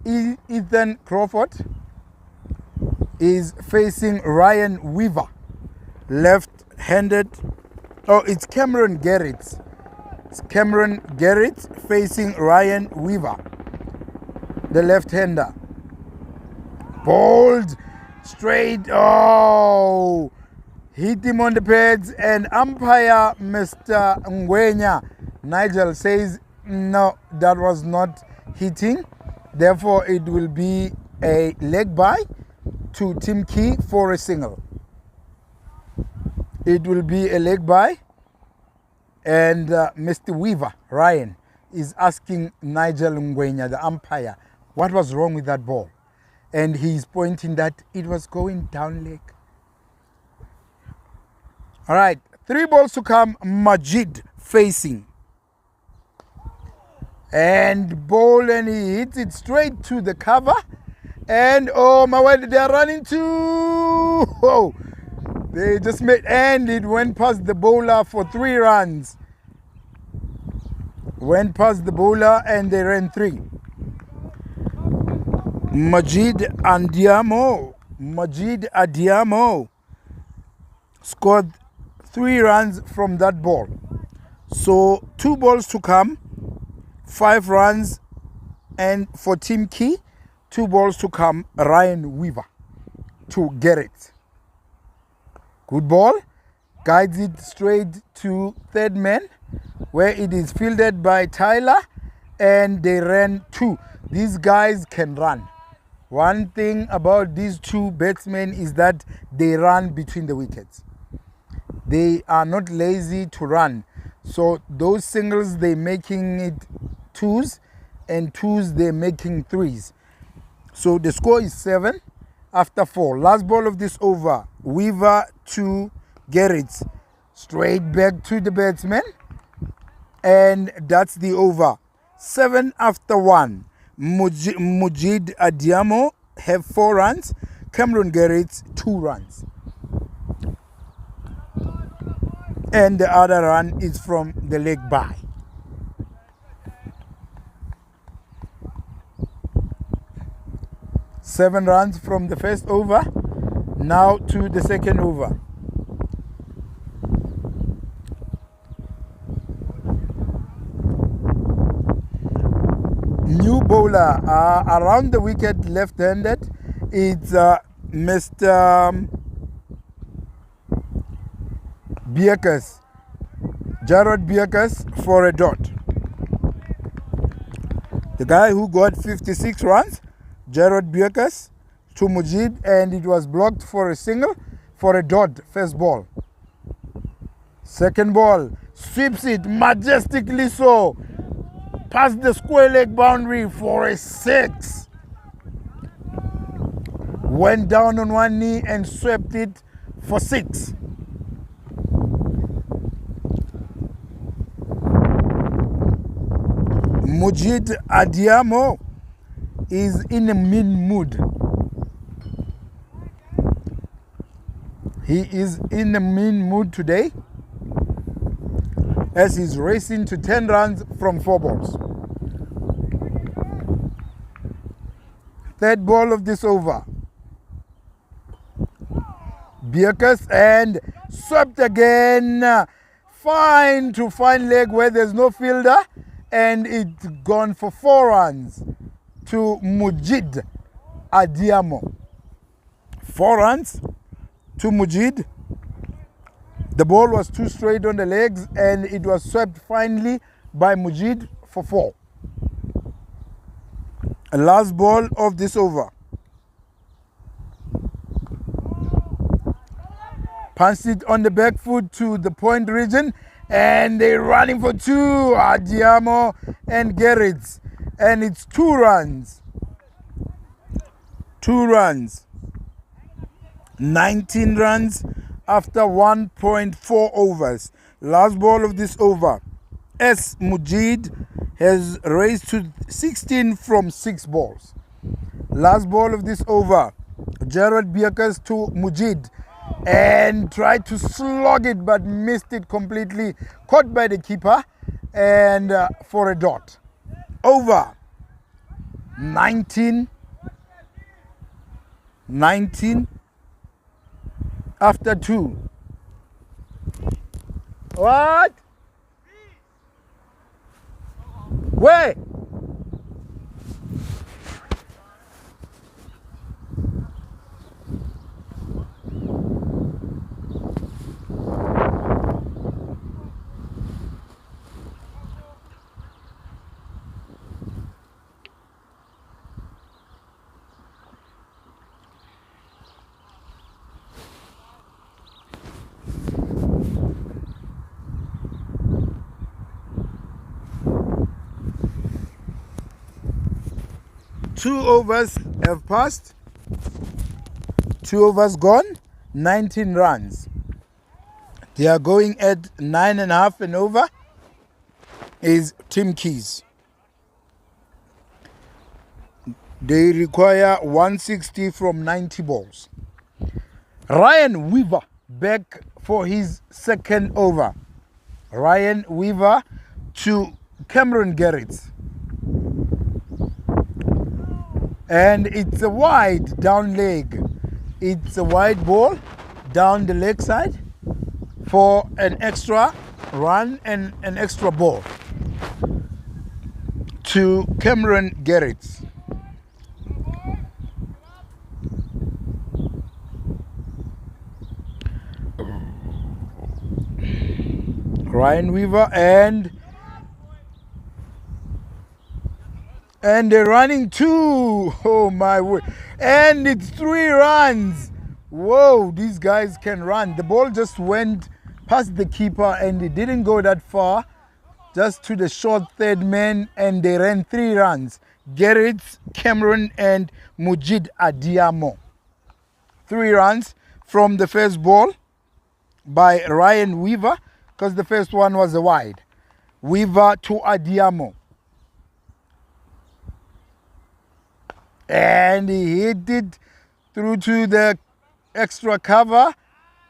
Ethan Crawford is facing Ryan Weaver, left-handed. Oh, it's Cameron Garrett. It's Cameron Garrett facing Ryan Weaver, the left-hander. Bowled straight. Oh! Hit him on the pads, and umpire Mr. Ngwenya Nigel says no, that was not hitting. Therefore, it will be a leg bye to Tim Key for a single. It will be a leg bye, and Mr. Weaver, Ryan, is asking Nigel Ngwenya, the umpire, what was wrong with that ball? And he's pointing that it was going down leg. All right, 3 balls to come. Majid facing. And ball, and he hits it straight to the cover. And oh my word, they are running to. Oh, they just made, and it went past the bowler for 3 runs. Went past the bowler and they ran 3. Majid Adiamo scored 3 runs from that ball. So 2 balls to come, 5 runs, and for Tim Key, 2 balls to come, Ryan Weaver to get it. Good ball, guides it straight to third man, where it is fielded by Tyler, and they ran 2. These guys can run. One thing about these 2 batsmen is that they run between the wickets. They are not lazy to run. So those singles, they're making it 2s, and 2s, they're making 3s. So the score is 7 after 4. Last ball of this over, Weaver to Garrett. Straight back to the batsman. And that's the over. 7 after 1. Mujid Adiamo have 4 runs. Cameron Garrett 2 runs. And the other run is from the leg bye. Seven runs from the first over, now to the second over. bowler around the wicket, left-handed. It's Mr. Bierkes, Jared Bierkes, for a dot. The guy who got 56 runs, Jared Bierkes, to Mujid, and it was blocked for a single, for a dot, first ball. Second ball, sweeps it majestically so, past the square leg boundary for a 6. Went down on one knee and swept it for 6. Mujid Adiamo is in a mean mood. He is in a mean mood today as he's racing to 10 runs from 4 balls. Third ball of this over. Bierkes and swept again. Fine to fine leg where there's no fielder, and it's gone for 4 runs to Mujid Adiamo. 4 runs to Mujid. The ball was too straight on the legs and it was swept finely by Mujid for 4. A last ball of this over. Punched it on the back foot to the point region, and they're running for 2, Adiamo and Gerrits, and it's 2 runs. 2 runs. 19 runs after 1.4 overs. Last ball of this over. S. Mujid has raised to 16 from 6 balls. Last ball of this over. Jared Bierkes to Mujid and tried to slog it but missed it completely. Caught by the keeper and for a dot. Over. 19 after 2. What? Where? Two overs have passed. 2 overs gone. 19 runs. They are going at 9.5 and over. Is Tim Keys. They require 160 from 90 balls. Ryan Weaver back for his second over. Ryan Weaver to Cameron Gerrits. And it's a wide down leg. It's a wide ball down the leg side for an extra run and an extra ball to Cameron Gerrits. Ryan Weaver and they're running 2. Oh my word. And it's 3 runs. Whoa, these guys can run. The ball just went past the keeper and it didn't go that far, just to the short third man, and they ran 3 runs. Gerrits, Cameron and Mujid Adiamo. 3 runs from the first ball by Ryan Weaver, because the first one was a wide. Weaver to Adiamo. And he hit it through to the extra cover,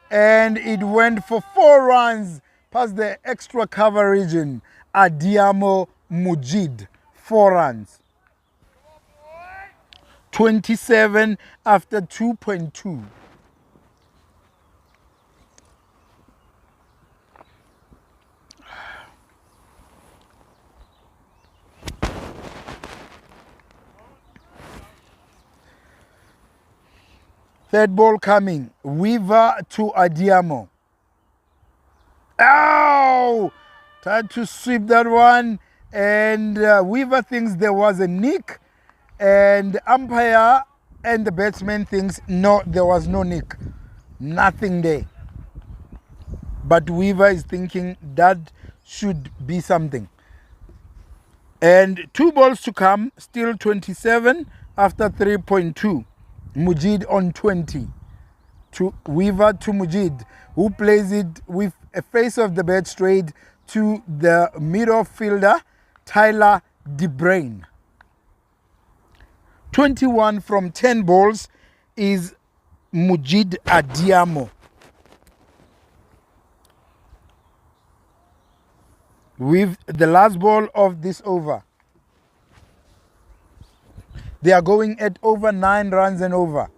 and it went for 4 runs past the extra cover region. Adiamo Mujid, 4 runs. 27 after 2.2. Third ball coming. Weaver to Adiamo. Ow! Tried to sweep that one. And Weaver thinks there was a nick. And umpire and the batsman thinks, no, there was no nick. Nothing there. But Weaver is thinking that should be something. And 2 balls to come, still 27 after 3.2. Mujid on 20. To Weaver to Mujid, who plays it with a face of the bat straight to the middle fielder, Tyler De Bruyne. 21 from 10 balls is Mujid Adiamo. With the last ball of this over. They are going at over 9 runs and over.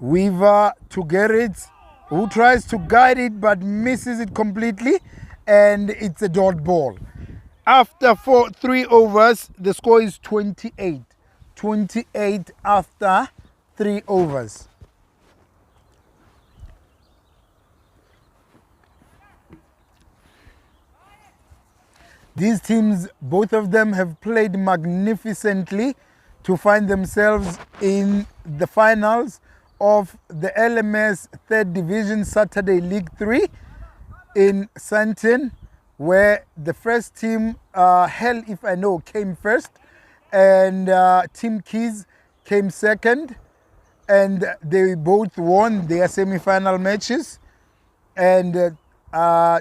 Weaver to Gerrit, who tries to guide it but misses it completely, and it's a dot ball. After 3 overs, the score is 28. 28 after 3 overs. These teams, both of them, have played magnificently to find themselves in the finals of the LMS 3rd Division Saturday League 3 in Sandton, where the first team, Hell If I Know, came first, and Team Keys came second, and they both won their semi-final matches, and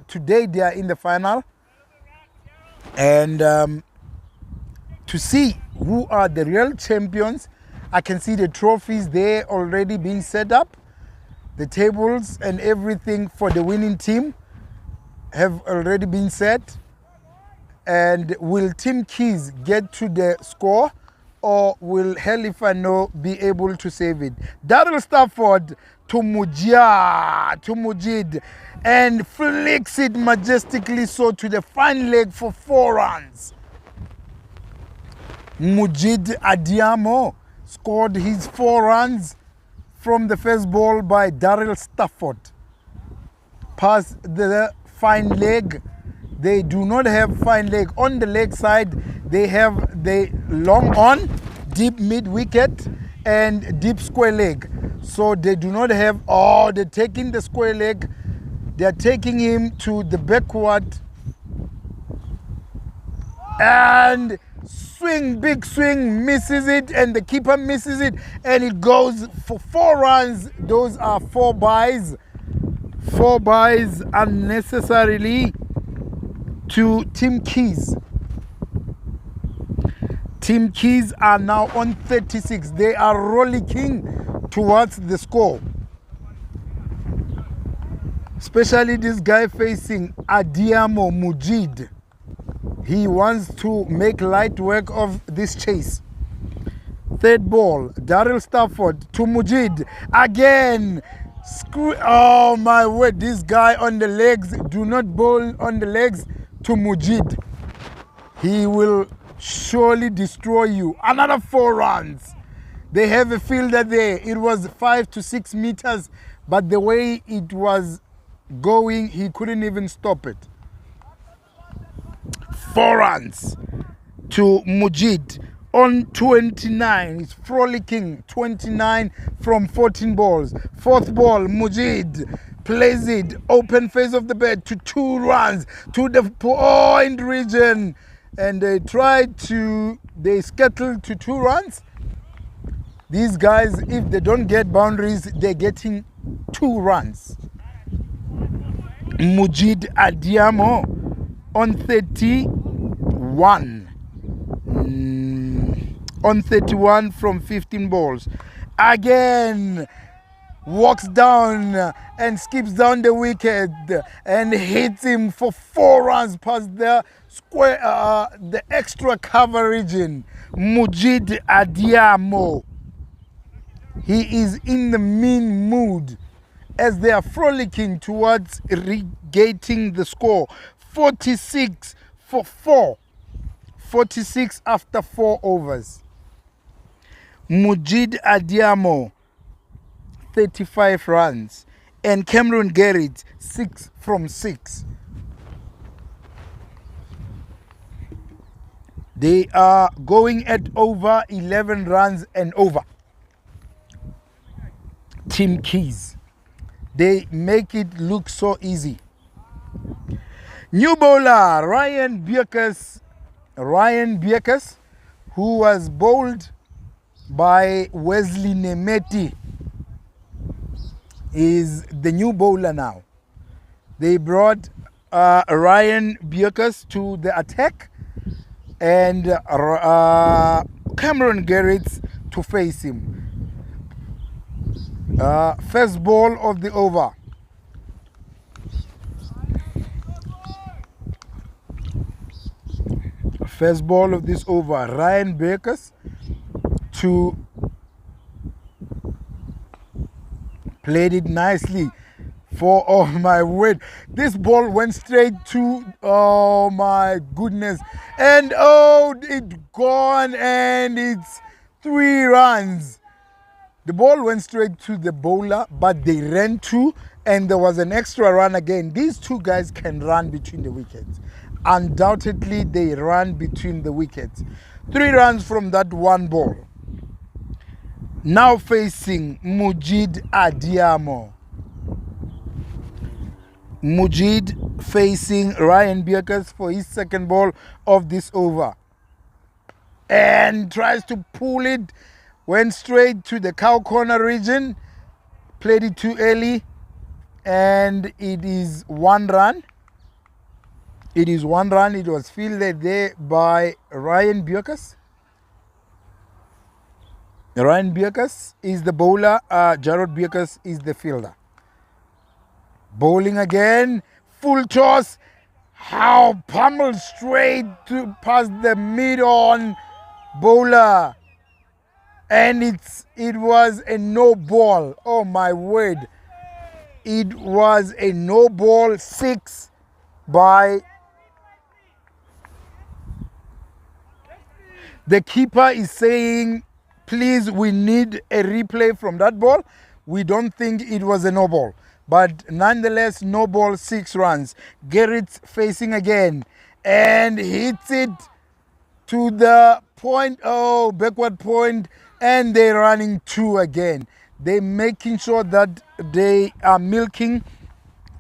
today they are in the final. And to see who are the real champions, I can see the trophies there already being set up. The tables and everything for the winning team have already been set. And will Team Keys get to the score, or will Hell If I Know be able to save it? Daryl Stafford to Mujid, and flicks it majestically so to the fine leg for 4 runs. Mujid Adiamo scored his 4 runs from the first ball by Daryl Stafford. Past the fine leg. They do not have fine leg. On the leg side, they have the long on, deep mid wicket, and deep square leg. So they do not have, they're taking the square leg. They're taking him to the backward. And swing, big swing, misses it, and the keeper misses it, and it goes for 4 runs. Those are 4 byes. 4 byes unnecessarily to Team Keys. Team Keys are now on 36. They are rollicking towards the score. Especially this guy facing Adiamo Mujid. He wants to make light work of this chase. Third ball, Daryl Stafford to Mujid. Again. Oh my word, this guy on the legs. Do not bowl on the legs to Mujid. He will surely destroy you. Another 4 runs. They have a fielder there. It was 5 to 6 meters, but the way it was going, he couldn't even stop it. 4 runs to Mujid on 29. He's frolicking. 29 from 14 balls. 4th ball, Mujid plays it open face of the bat to 2 runs to the point region, and they scuttle to 2 runs. These guys, if they don't get boundaries, they're getting 2 runs. Mujid Adiamo on 31. On 31 from 15 balls. Again, walks down and skips down the wicket and hits him for 4 runs past the square, the extra cover region. Mujid Adiamo. He is in the mean mood as they are frolicking towards regating the score. 46 for 4. 46 after 4 overs. Mujid Adiamo 35 runs. And Cameron Garrett, 6 from 6. They are going at over 11 runs and over. Team Keys. They make it look so easy. New bowler, Ryan Bierkes, who was bowled by Wesley Nemeti, is the new bowler now. They brought Ryan Bierkes to the attack and Cameron Garrett to face him. First ball of the over. First ball of this over. Ryan Bierkes to played it nicely. For oh my word, this ball went straight to, oh my goodness, and oh, it's gone, and it's 3 runs. The ball went straight to the bowler, but they ran 2, and there was an extra run again. These 2 guys can run between the wickets. Undoubtedly, they run between the wickets. 3 runs from that 1 ball. Now facing Mujid Adiamo. Mujid facing Ryan Bierkes for his second ball of this over. And tries to pull it. Went straight to the cow corner region. Played it too early. And it is 1 run. It is 1 run. It was fielded there by Ryan Bierkes. Ryan Bierkes is the bowler. Jarrod Bierkes is the fielder. Bowling again, full toss. How pummeled straight to past the mid-on bowler, and it was a no ball. Oh my word! It was a no ball. 6 by the keeper is saying, please, we need a replay from that ball. We don't think it was a no ball. But nonetheless, no ball, 6 runs. Garrett's facing again and hits it to the point, backward point, and they're running 2 again. They're making sure that they are milking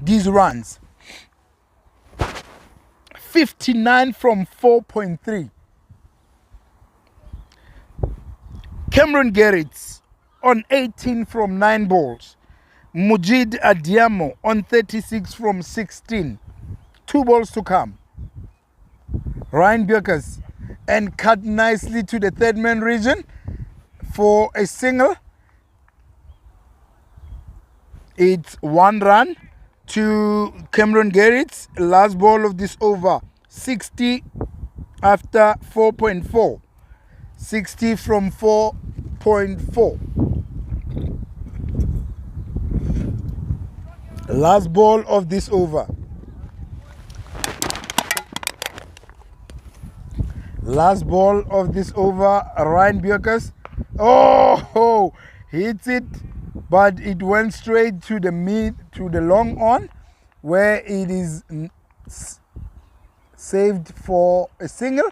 these runs. 59 from 4.3. Cameron Garrett on 18 from 9 balls. Mujid Adiamo on 36 from 16. 2 balls to come. Ryan Bierkes and cut nicely to the third man region for a single. It's 1 run to Cameron Garrett's last ball of this over. 60 after 4.4. 60 from 4.4. Last ball of this over. Last ball of this over. Ryan Bierkes. Oh, hits it, but it went straight to the long on, where it is saved for a single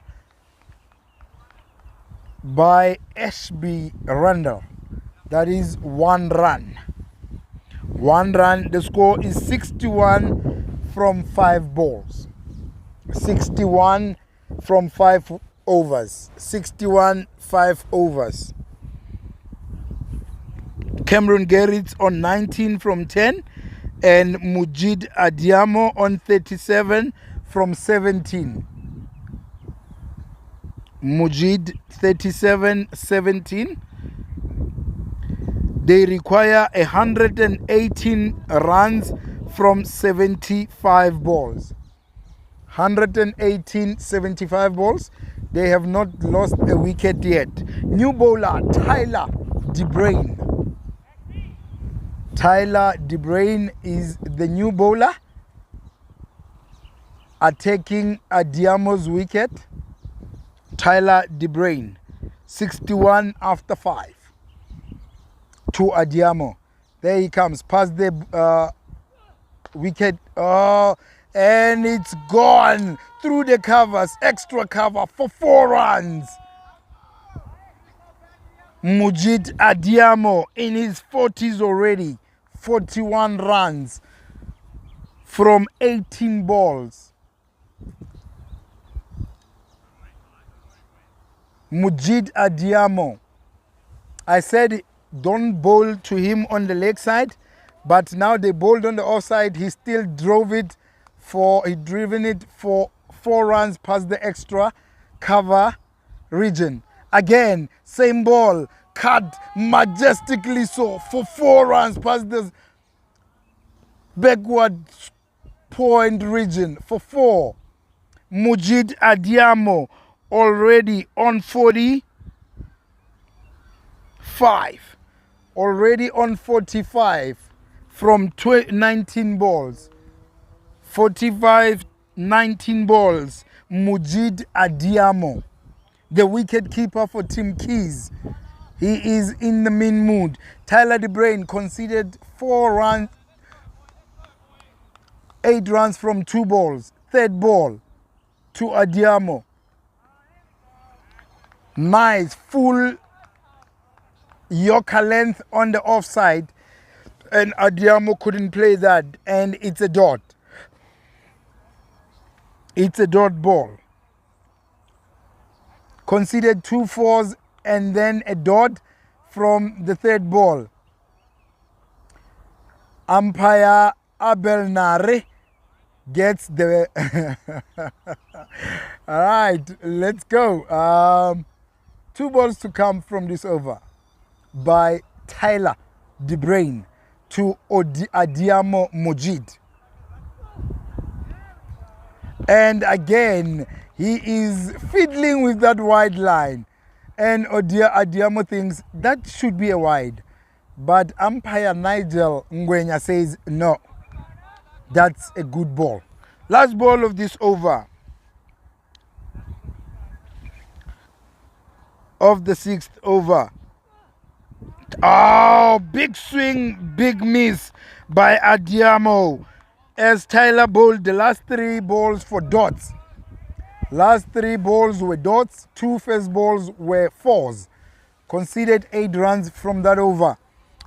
by Ashby Randall. That is 1 run. 1 run. The score is 61 from 5 balls. 61 from 5 overs. 61 5 overs. Cameron Garrett on 19 from 10 and Mujid Adiamo on 37 from 17. Mujid 37-17. They require 118 runs from 75 balls. 118, 75 balls. They have not lost a wicket yet. New bowler, Tyler De Bruin. Tyler De Bruin is the new bowler, attacking Adiamo's wicket. Tyler De Bruin, 61 after 5 to Adiamo. There he comes, past the wicket. Oh, and it's gone through the covers. Extra cover for 4 runs. Mujid Adiamo in his 40s already. 41 runs from 18 balls. Mujid Adiamo. I said don't bowl to him on the leg side, but now they bowled on the offside. He still drove it for, he driven it for 4 runs past the extra cover region. Again, same ball, cut majestically so for 4 runs past the backward point region for 4. Mujid Adiamo already on 45. Already on 45 from 19 balls. 45, 19 balls. Mujid Adiamo, the wicket keeper for Team Keys. He is in the mean mood. Tyler De Bruin conceded 4 runs, 8 runs from 2 balls. Third ball to Adiamo. Nice full Yorker length on the offside, and Adiamo couldn't play that, and it's a dot. It's a dot ball. Conceded 2 fours and then a dot from the third ball. Umpire Abel Nare gets the all right, let's go. 2 balls to come from this over by Tyler De Bruin to Adiamo Mujid. And again, he is fiddling with that wide line. And Adiamo thinks that should be a wide. But umpire Nigel Ngwenya says, no, that's a good ball. Last ball of this over of the 6th over. Oh, big swing, big miss by Adiamo as Tyler bowled the last 3 balls for dots. Last 3 balls were dots, 2 first balls were fours. Conceded 8 runs from that over.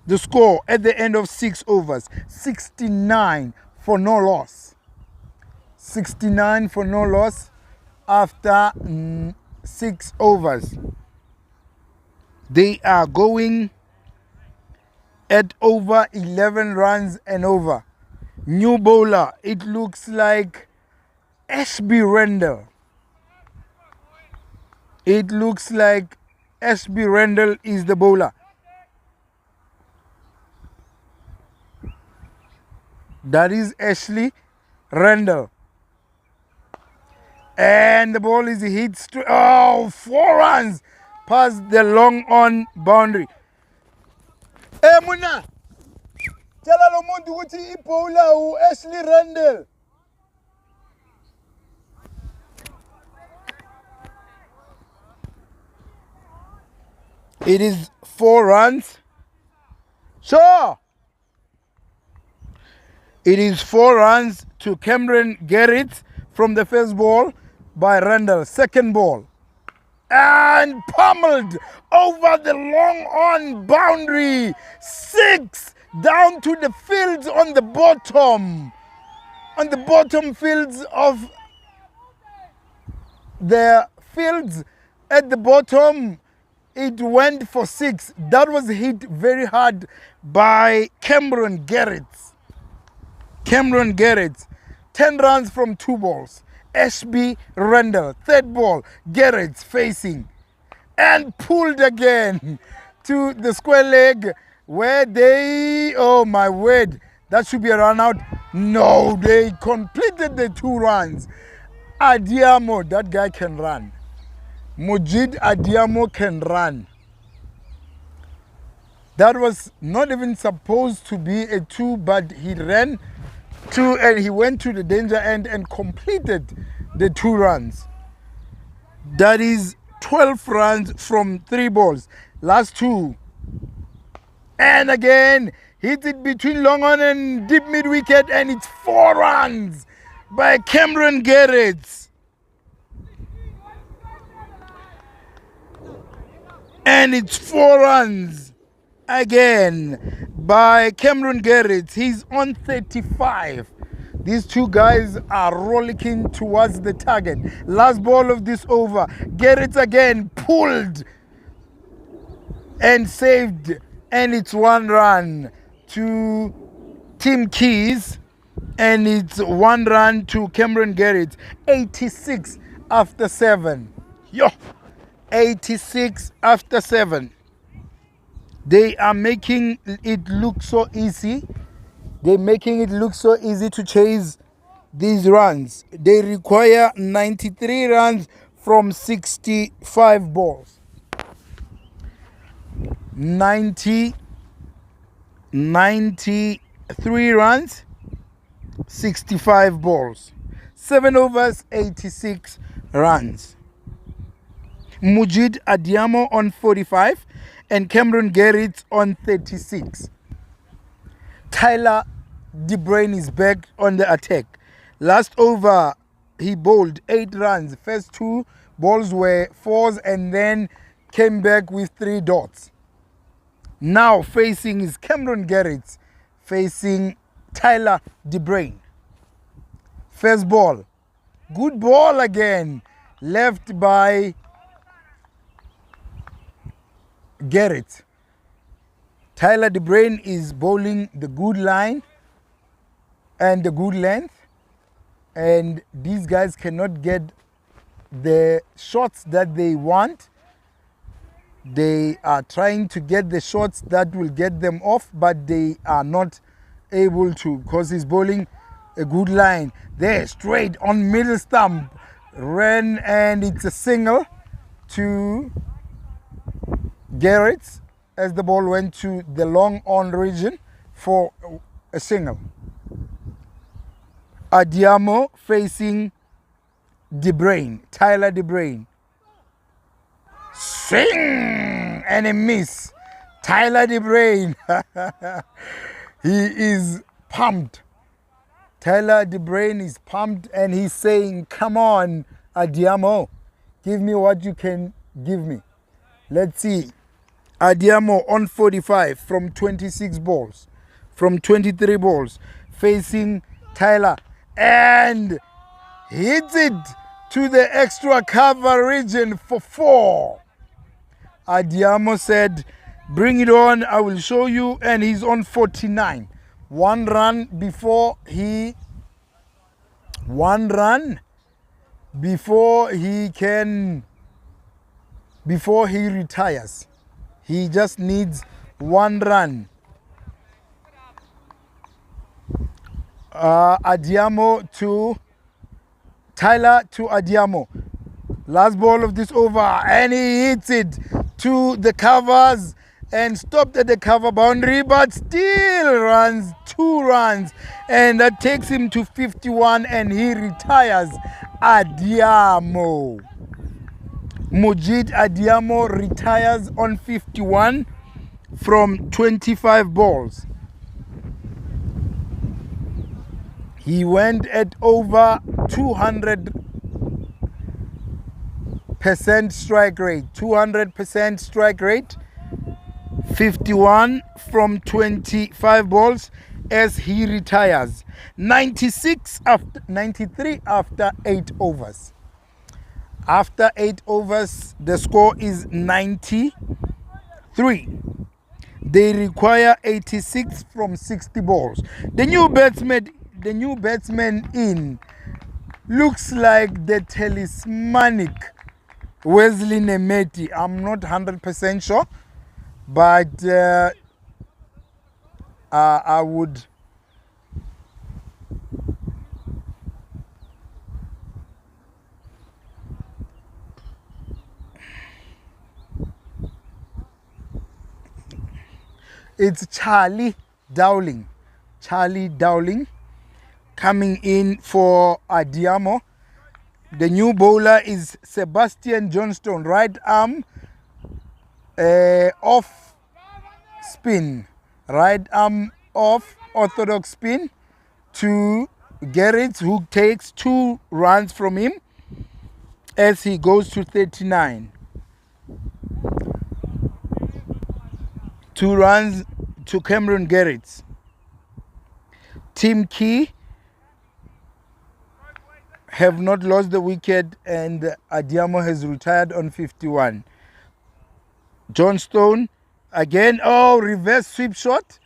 The score at the end of 6 overs, 69 for no loss. 69 for no loss after 6 overs. They are going at over 11 runs and over. New bowler, it looks like Ashby Rendell. It looks like Ashby Rendell is the bowler. That is Ashley Rendell. And the ball is hit straight. Oh, 4 runs past the long on boundary. Hey, Muna! Tell lo muntu ukuthi ibowler u Ashley Rendell. It is 4 runs. Sure. It is 4 runs to Cameron Garrett from the first ball by Rendell. Second ball. And pummeled over the long on boundary. 6 down to the fields on the bottom. On the bottom fields of the fields at the bottom. It went for 6. That was hit very hard by Cameron Garrett. Cameron Garrett. 10 runs from 2 balls. Ashby Rendell. Third ball. Garrett facing. And pulled again to the square leg where they, oh my word, that should be a run out. No, they completed the 2 runs. Adiamo, that guy can run. Mujid Adiamo can run. That was not even supposed to be a 2, but he ran 2 and he went to the danger end and completed the 2 runs. That is 12 runs from 3 balls. Last 2. And again, Hits it between long on and deep mid wicket, and it's 4 runs by Cameron Garrett. And it's 4 runs again by Cameron Garrett. He's on 35. These two guys are rollicking towards the target. Last ball of this over. Garrett again pulled and saved. And it's 1 run to Tim Keys. And it's 1 run to Cameron Garrett. 86 after 7. Yo! 86 after 7. They are making it look so easy. They're making it look so easy to chase these runs. They require 93 runs from 65 balls. 93 runs, 65 balls. 7 overs, 86 runs. Mujid Adiamo on 45 and Cameron Garrett on 36. Tyler De Bruin is back on the attack. Last over, he bowled 8 runs. First 2 balls were 4s and then came back with 3 dots. Now facing is Cameron Garrett, facing Tyler De Bruin. First ball. Good ball again. Left by Garrett. Tyler De Bruin is bowling the good line and the good length, and these guys cannot get the shots that they want. They are trying to get the shots that will get them off, but they are not able to because he's bowling a good line. There, straight on middle stump, ran, and it's a single to Garrett as the ball went to the long on region for a single. Adiamo facing De Bruin, Tyler De Bruin. Swing and a miss. Tyler De Bruin. He is pumped. Tyler De Bruin is pumped and he's saying, come on, Adiamo, give me what you can give me. Let's see. Adiamo on 45 from 26 balls, from 23 balls, facing Tyler, and hits it to the extra cover region for 4. Adiamo said, bring it on, I will show you, and he's on 49. 1 run before he retires. He just needs 1 run. Adiamo to Tyler to Adiamo. Last ball of this over, and he hits it to the covers and stopped at the cover boundary, but still runs 2 runs, and that takes him to 51, and he retires. Adiamo. Mujid Adiamo retires on 51 from 25 balls. He went at over 200% strike rate. 200% strike rate. 51 from 25 balls as he retires. 93 after 8 overs. After 8 overs, the score is 93. They require 86 from 60 balls. The new batsman in looks like the talismanic Wesley Nemeti. I'm not 100% sure, but I would. It's Charlie Dowling. Charlie Dowling coming in for Adiamo. The new bowler is Sebastian Johnstone, right arm off spin. Right arm off, orthodox spin to Gerrit, who takes 2 runs from him as he goes to 39. 2 runs to Cameron Gerrit. Team Key have not lost the wicket, and Adiamo has retired on 51. Johnstone again, reverse sweep shot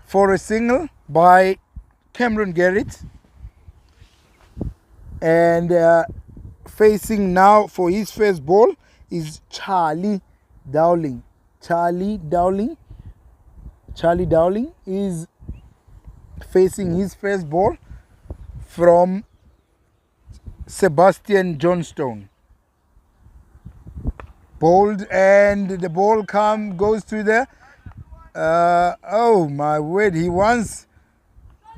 for a single by Cameron Gerrit. And facing now for his first ball is Charlie Dowling. Charlie Dowling is facing his first ball from Sebastian Johnstone. Bowled, and the ball goes to the oh my word, he wants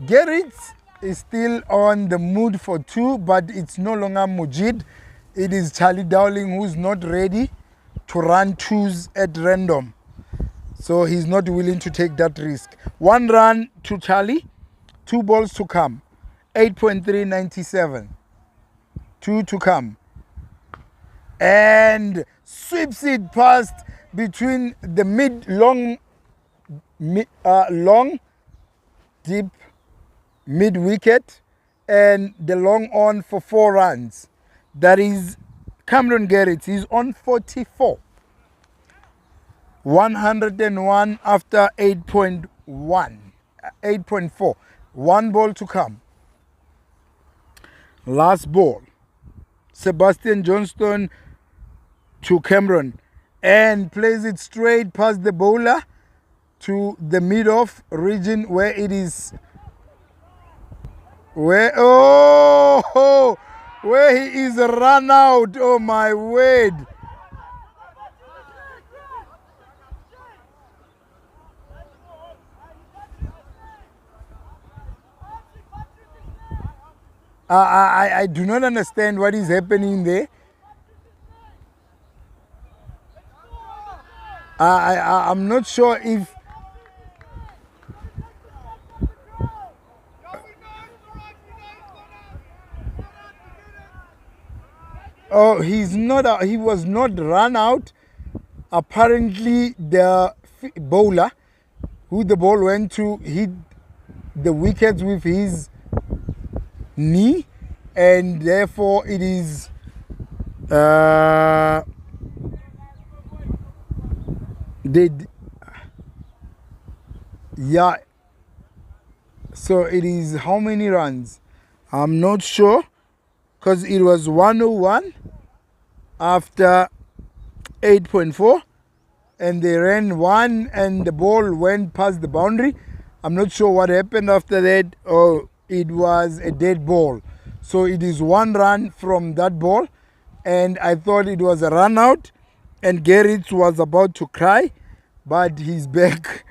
Gerrit is still on the mood for 2, but it's no longer Mujid. It is Charlie Dowling who's not ready to run 2s at random. So he's not willing to take that risk. 1 run to Charlie, 2 balls to come. 8.397. 2 to come. And sweeps it past between the long, deep mid wicket and the long on for 4 runs. That is Cameron Gerrit. He's on 44. 101 after 8.4. 1 ball to come. Last ball. Sebastian Johnstone to Cameron and plays it straight past the bowler to the mid-off region where it is where he is run out. Oh my word. I do not understand what is happening there. I'm not sure if he was not run out. Apparently the bowler who the ball went to hit the wickets with his knee, and therefore it is so it is how many runs? I'm not sure, because it was 101 after 8.4 and they ran 1 and the ball went past the boundary. I'm not sure what happened after that. It was a dead ball. So it is 1 run from that ball, and I thought it was a run out, and Gerrit was about to cry, but he's back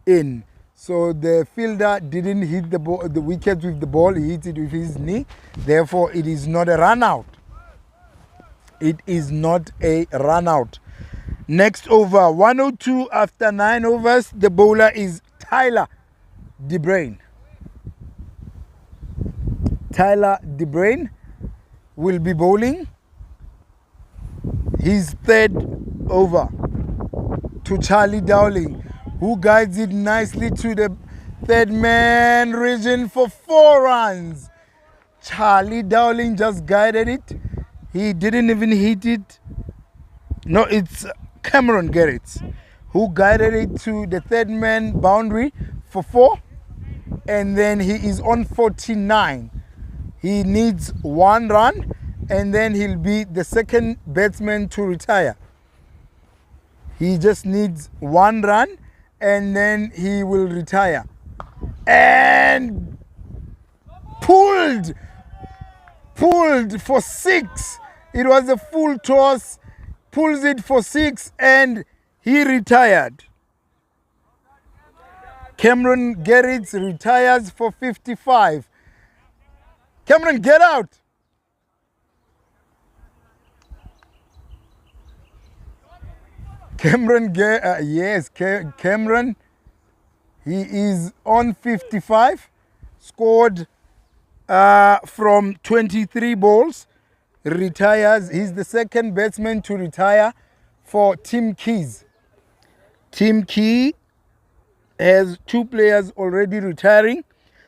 in. So the fielder didn't hit the wicket with the ball, he hit it with his knee. Therefore, it is not a run out. It is not a run out. Next over, 102 after 9 overs. The bowler is Tyler De Bruin. Tyler De Bruin will be bowling his 3rd over to Charlie Dowling, who guides it nicely to the 3rd man region for 4 runs. Charlie Dowling just guided it. He didn't even hit it. No, it's Cameron Gerrit who guided it to the 3rd man boundary for 4, and then he is on 49. He needs 1 run, and then he'll be the 2nd batsman to retire. He just needs 1 run, and then he will retire. And pulled for 6. It was a full toss. Pulls it for 6, and he retired. Cameron Gerrit retires for 55. Cameron, get out. Cameron, Cameron He is on 55, scored from 23 balls, retires. He's the second batsman to retire for Team Keys. Team Key has 2 players already retiring.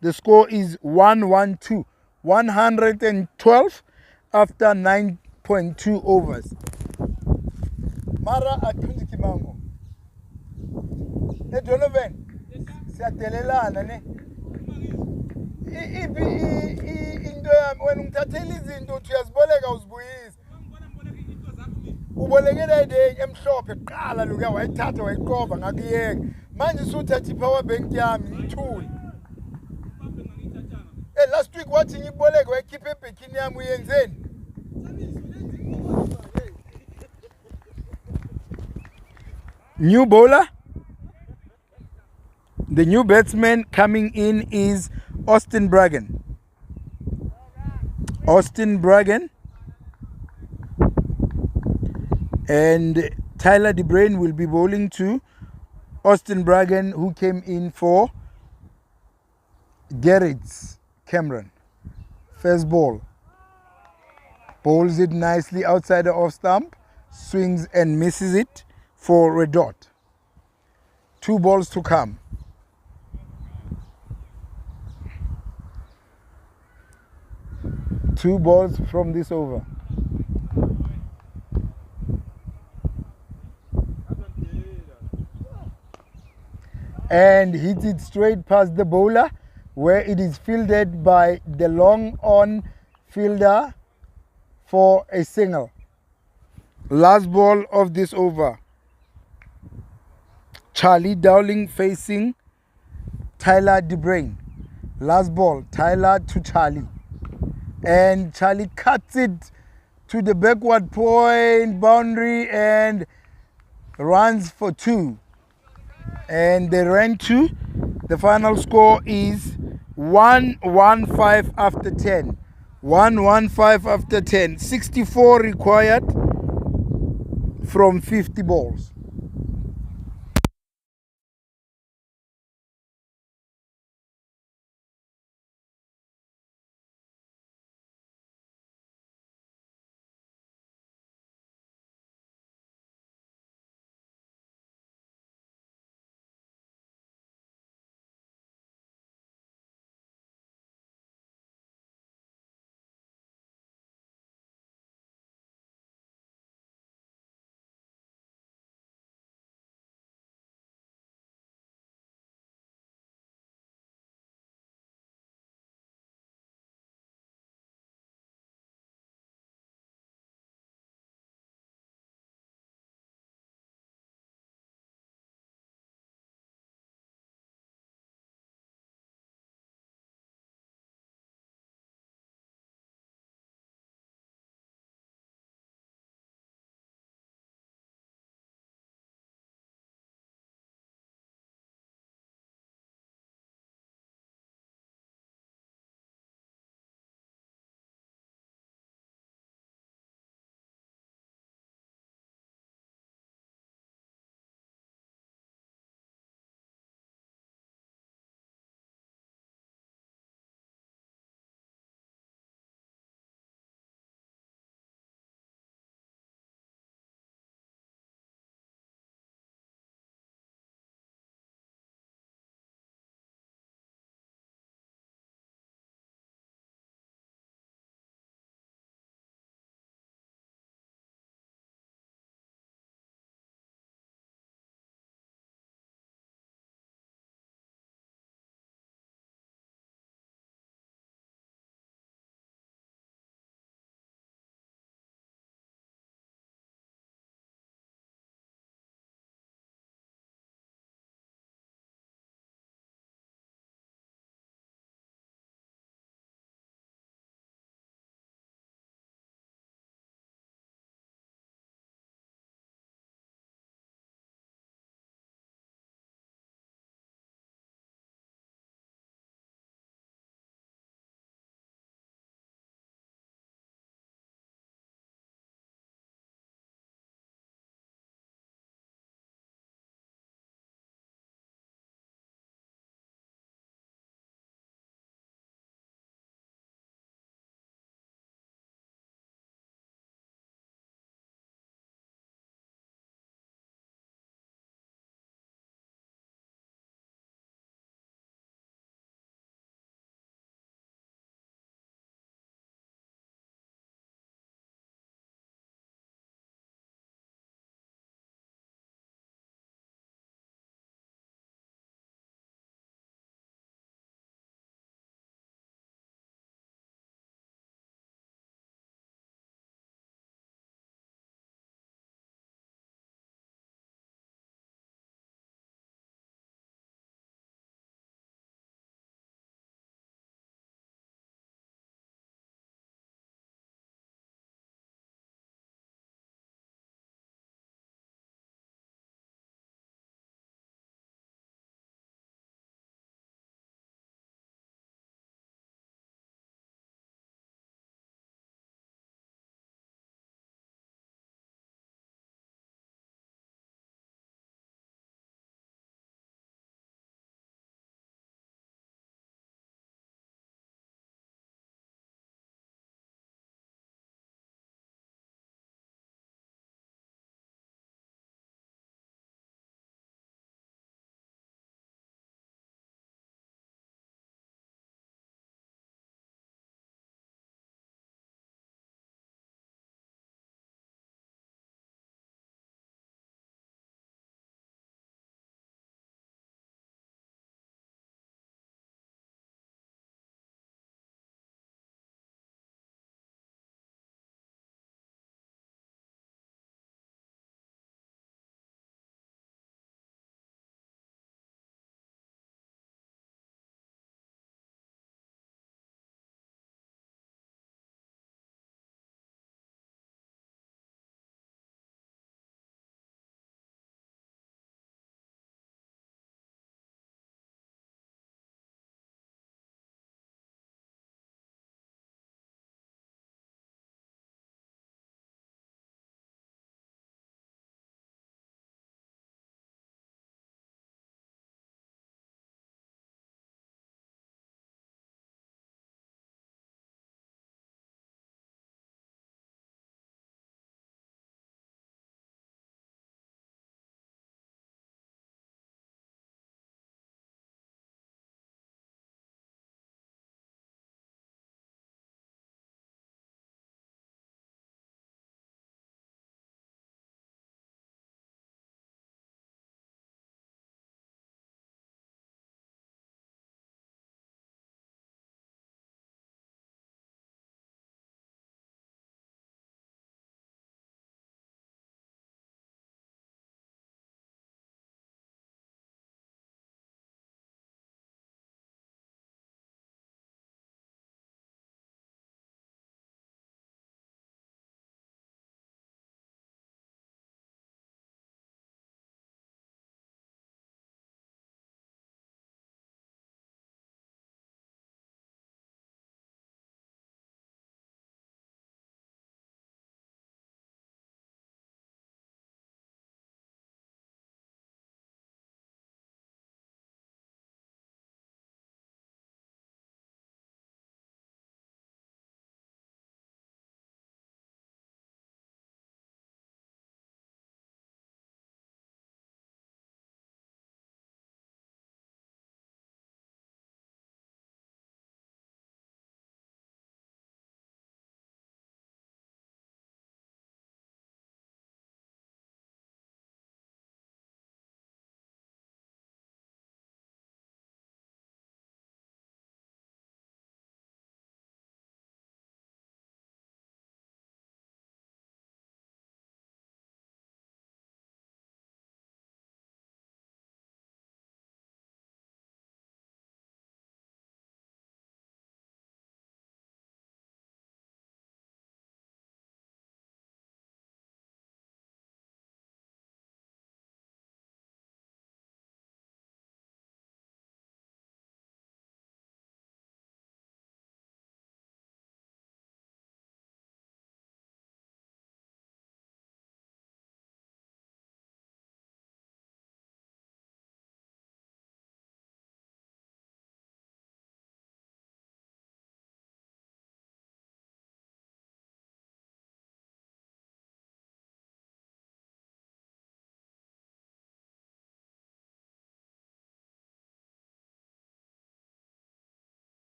The score is 112, 112 after 9.2 overs. Mara athunzi kimango. Donovan, siyadelelana ne. Into yami wena ngithathela izinto uthi uyaziboleka uzibuyisa. Ubolekela ideki emhlophe kuqala luka wayithatha wayiqova ngakuyeka. Manje usuthatha ipower bank yami ithuli. Last week wathi ngiboleke wayikhipha ebhekini yami uyenzeni? New bowler. The new batsman coming in is Austin Bragan. Austin Bragan. And Tyler DeBrain will be bowling to Austin Bragan, who came in for Gerrits Cameron. First ball. Bowls it nicely outside the off stump. Swings and misses it for a dot. 2 balls to come. Two balls from this over. And hits it straight past the bowler, where it is fielded by the long on fielder for a single. Last ball of this over. Charlie Dowling facing Tyler DeBrain. Last ball, Tyler to Charlie. And Charlie cuts it to the backward point boundary and runs for 2. And they ran 2. The final score is 115 after 10. 115 after 10. 64 required from 50 balls.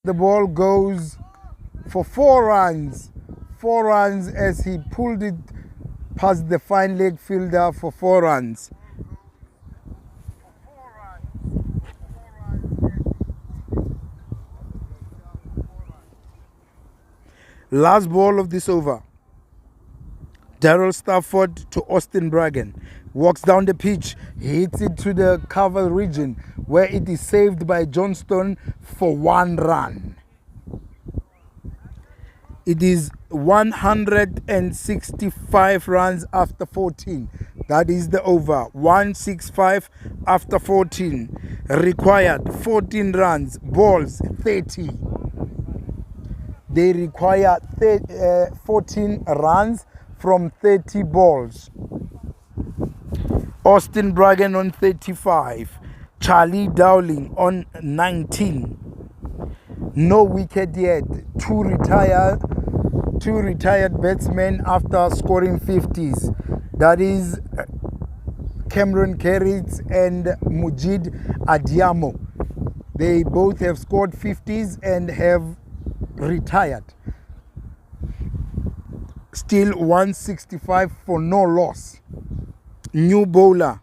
The ball goes for 4 runs. 4 runs as he pulled it past the fine leg fielder for 4 runs. Last ball of this over. Daryl Stafford to Austin Bragan. Walks down the pitch, hits it to the cover region where it is saved by Johnston for 1 run. It is 165 runs after 14. That is the over. 165 after 14. Required 14 runs. Balls 30. They require 14 runs from 30 balls. Austin Bragan on 35. Charlie Dowling on 19. No wicket yet. Two retired batsmen after scoring 50s. That is Cameron Carrot and Mujid Adiamo. They both have scored 50s and have retired. Still 165 for no loss. New bowler.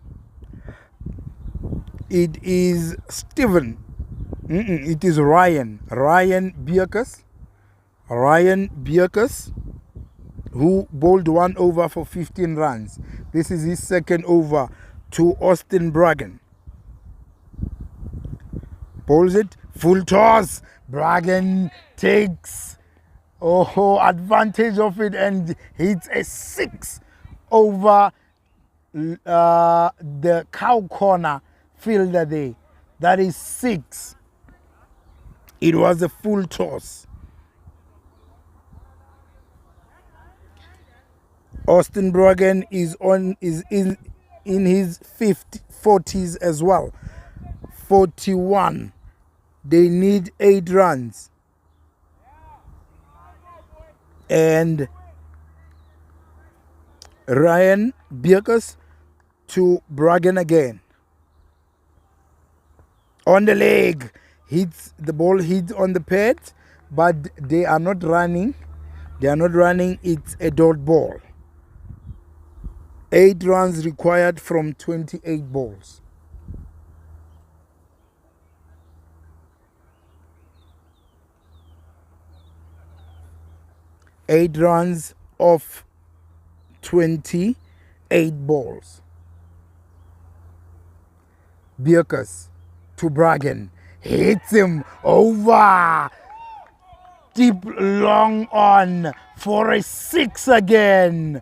It is Stephen. It is Ryan Bierkus, who bowled 1 over for 15 runs. This is his second over to Austin Bragan. Bowls it, full toss. Bragan takes advantage of it and hits a 6 over the cow corner fielder there. That is 6. It was a full toss. Austin Bragan is in his 40s as well. 41. They need 8 runs. And Ryan Bierkus to Bragan again. On the leg. The ball hit on the pad, but they are not running. It's a dot ball. 8 runs required from 28 balls. Eight runs of 28 balls. Bierkus to Bragan. Hits him over. Deep long on for a 6 again.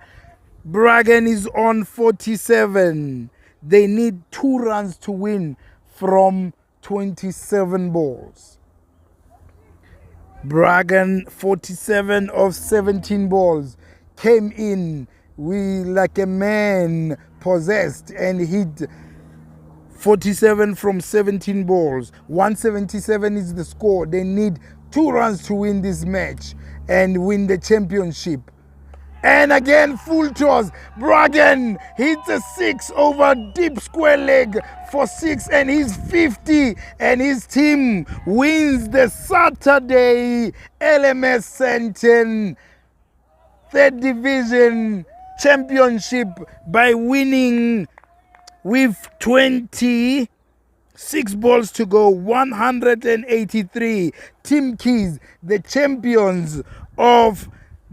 Bragan is on 47. They need 2 runs to win from 27 balls. Bragan, 47 of 17 balls, came in like a man possessed and hit 47 from 17 balls. 177 is the score. They need 2 runs to win this match and win the championship. And again, full toss. Bragan hits a 6 over deep square leg for 6 and he's 50. And his team wins the Saturday LMS Sandton 3rd Division Championship by winning with 26 balls to go, 183. Team Keys, the champions of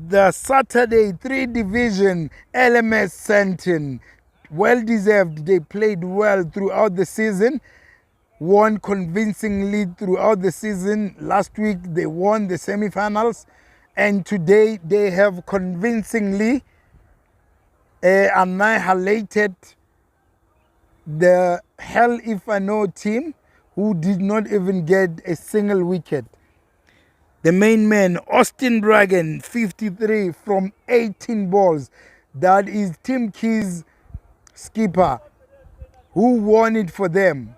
the Saturday 3rd Division LMS Sandton. Well deserved. They played well throughout the season, won convincingly throughout the season. Last week they won the semi-finals, and today they have convincingly annihilated the Hell If I Know team, who did not even get a single wicket. The main man, Austin Bragan, 53 from 18 balls. That is Team Keys' skipper, who won it for them.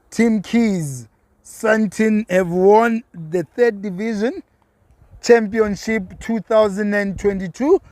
Team Keys, Sandton have won the 3rd Division Championship 2022.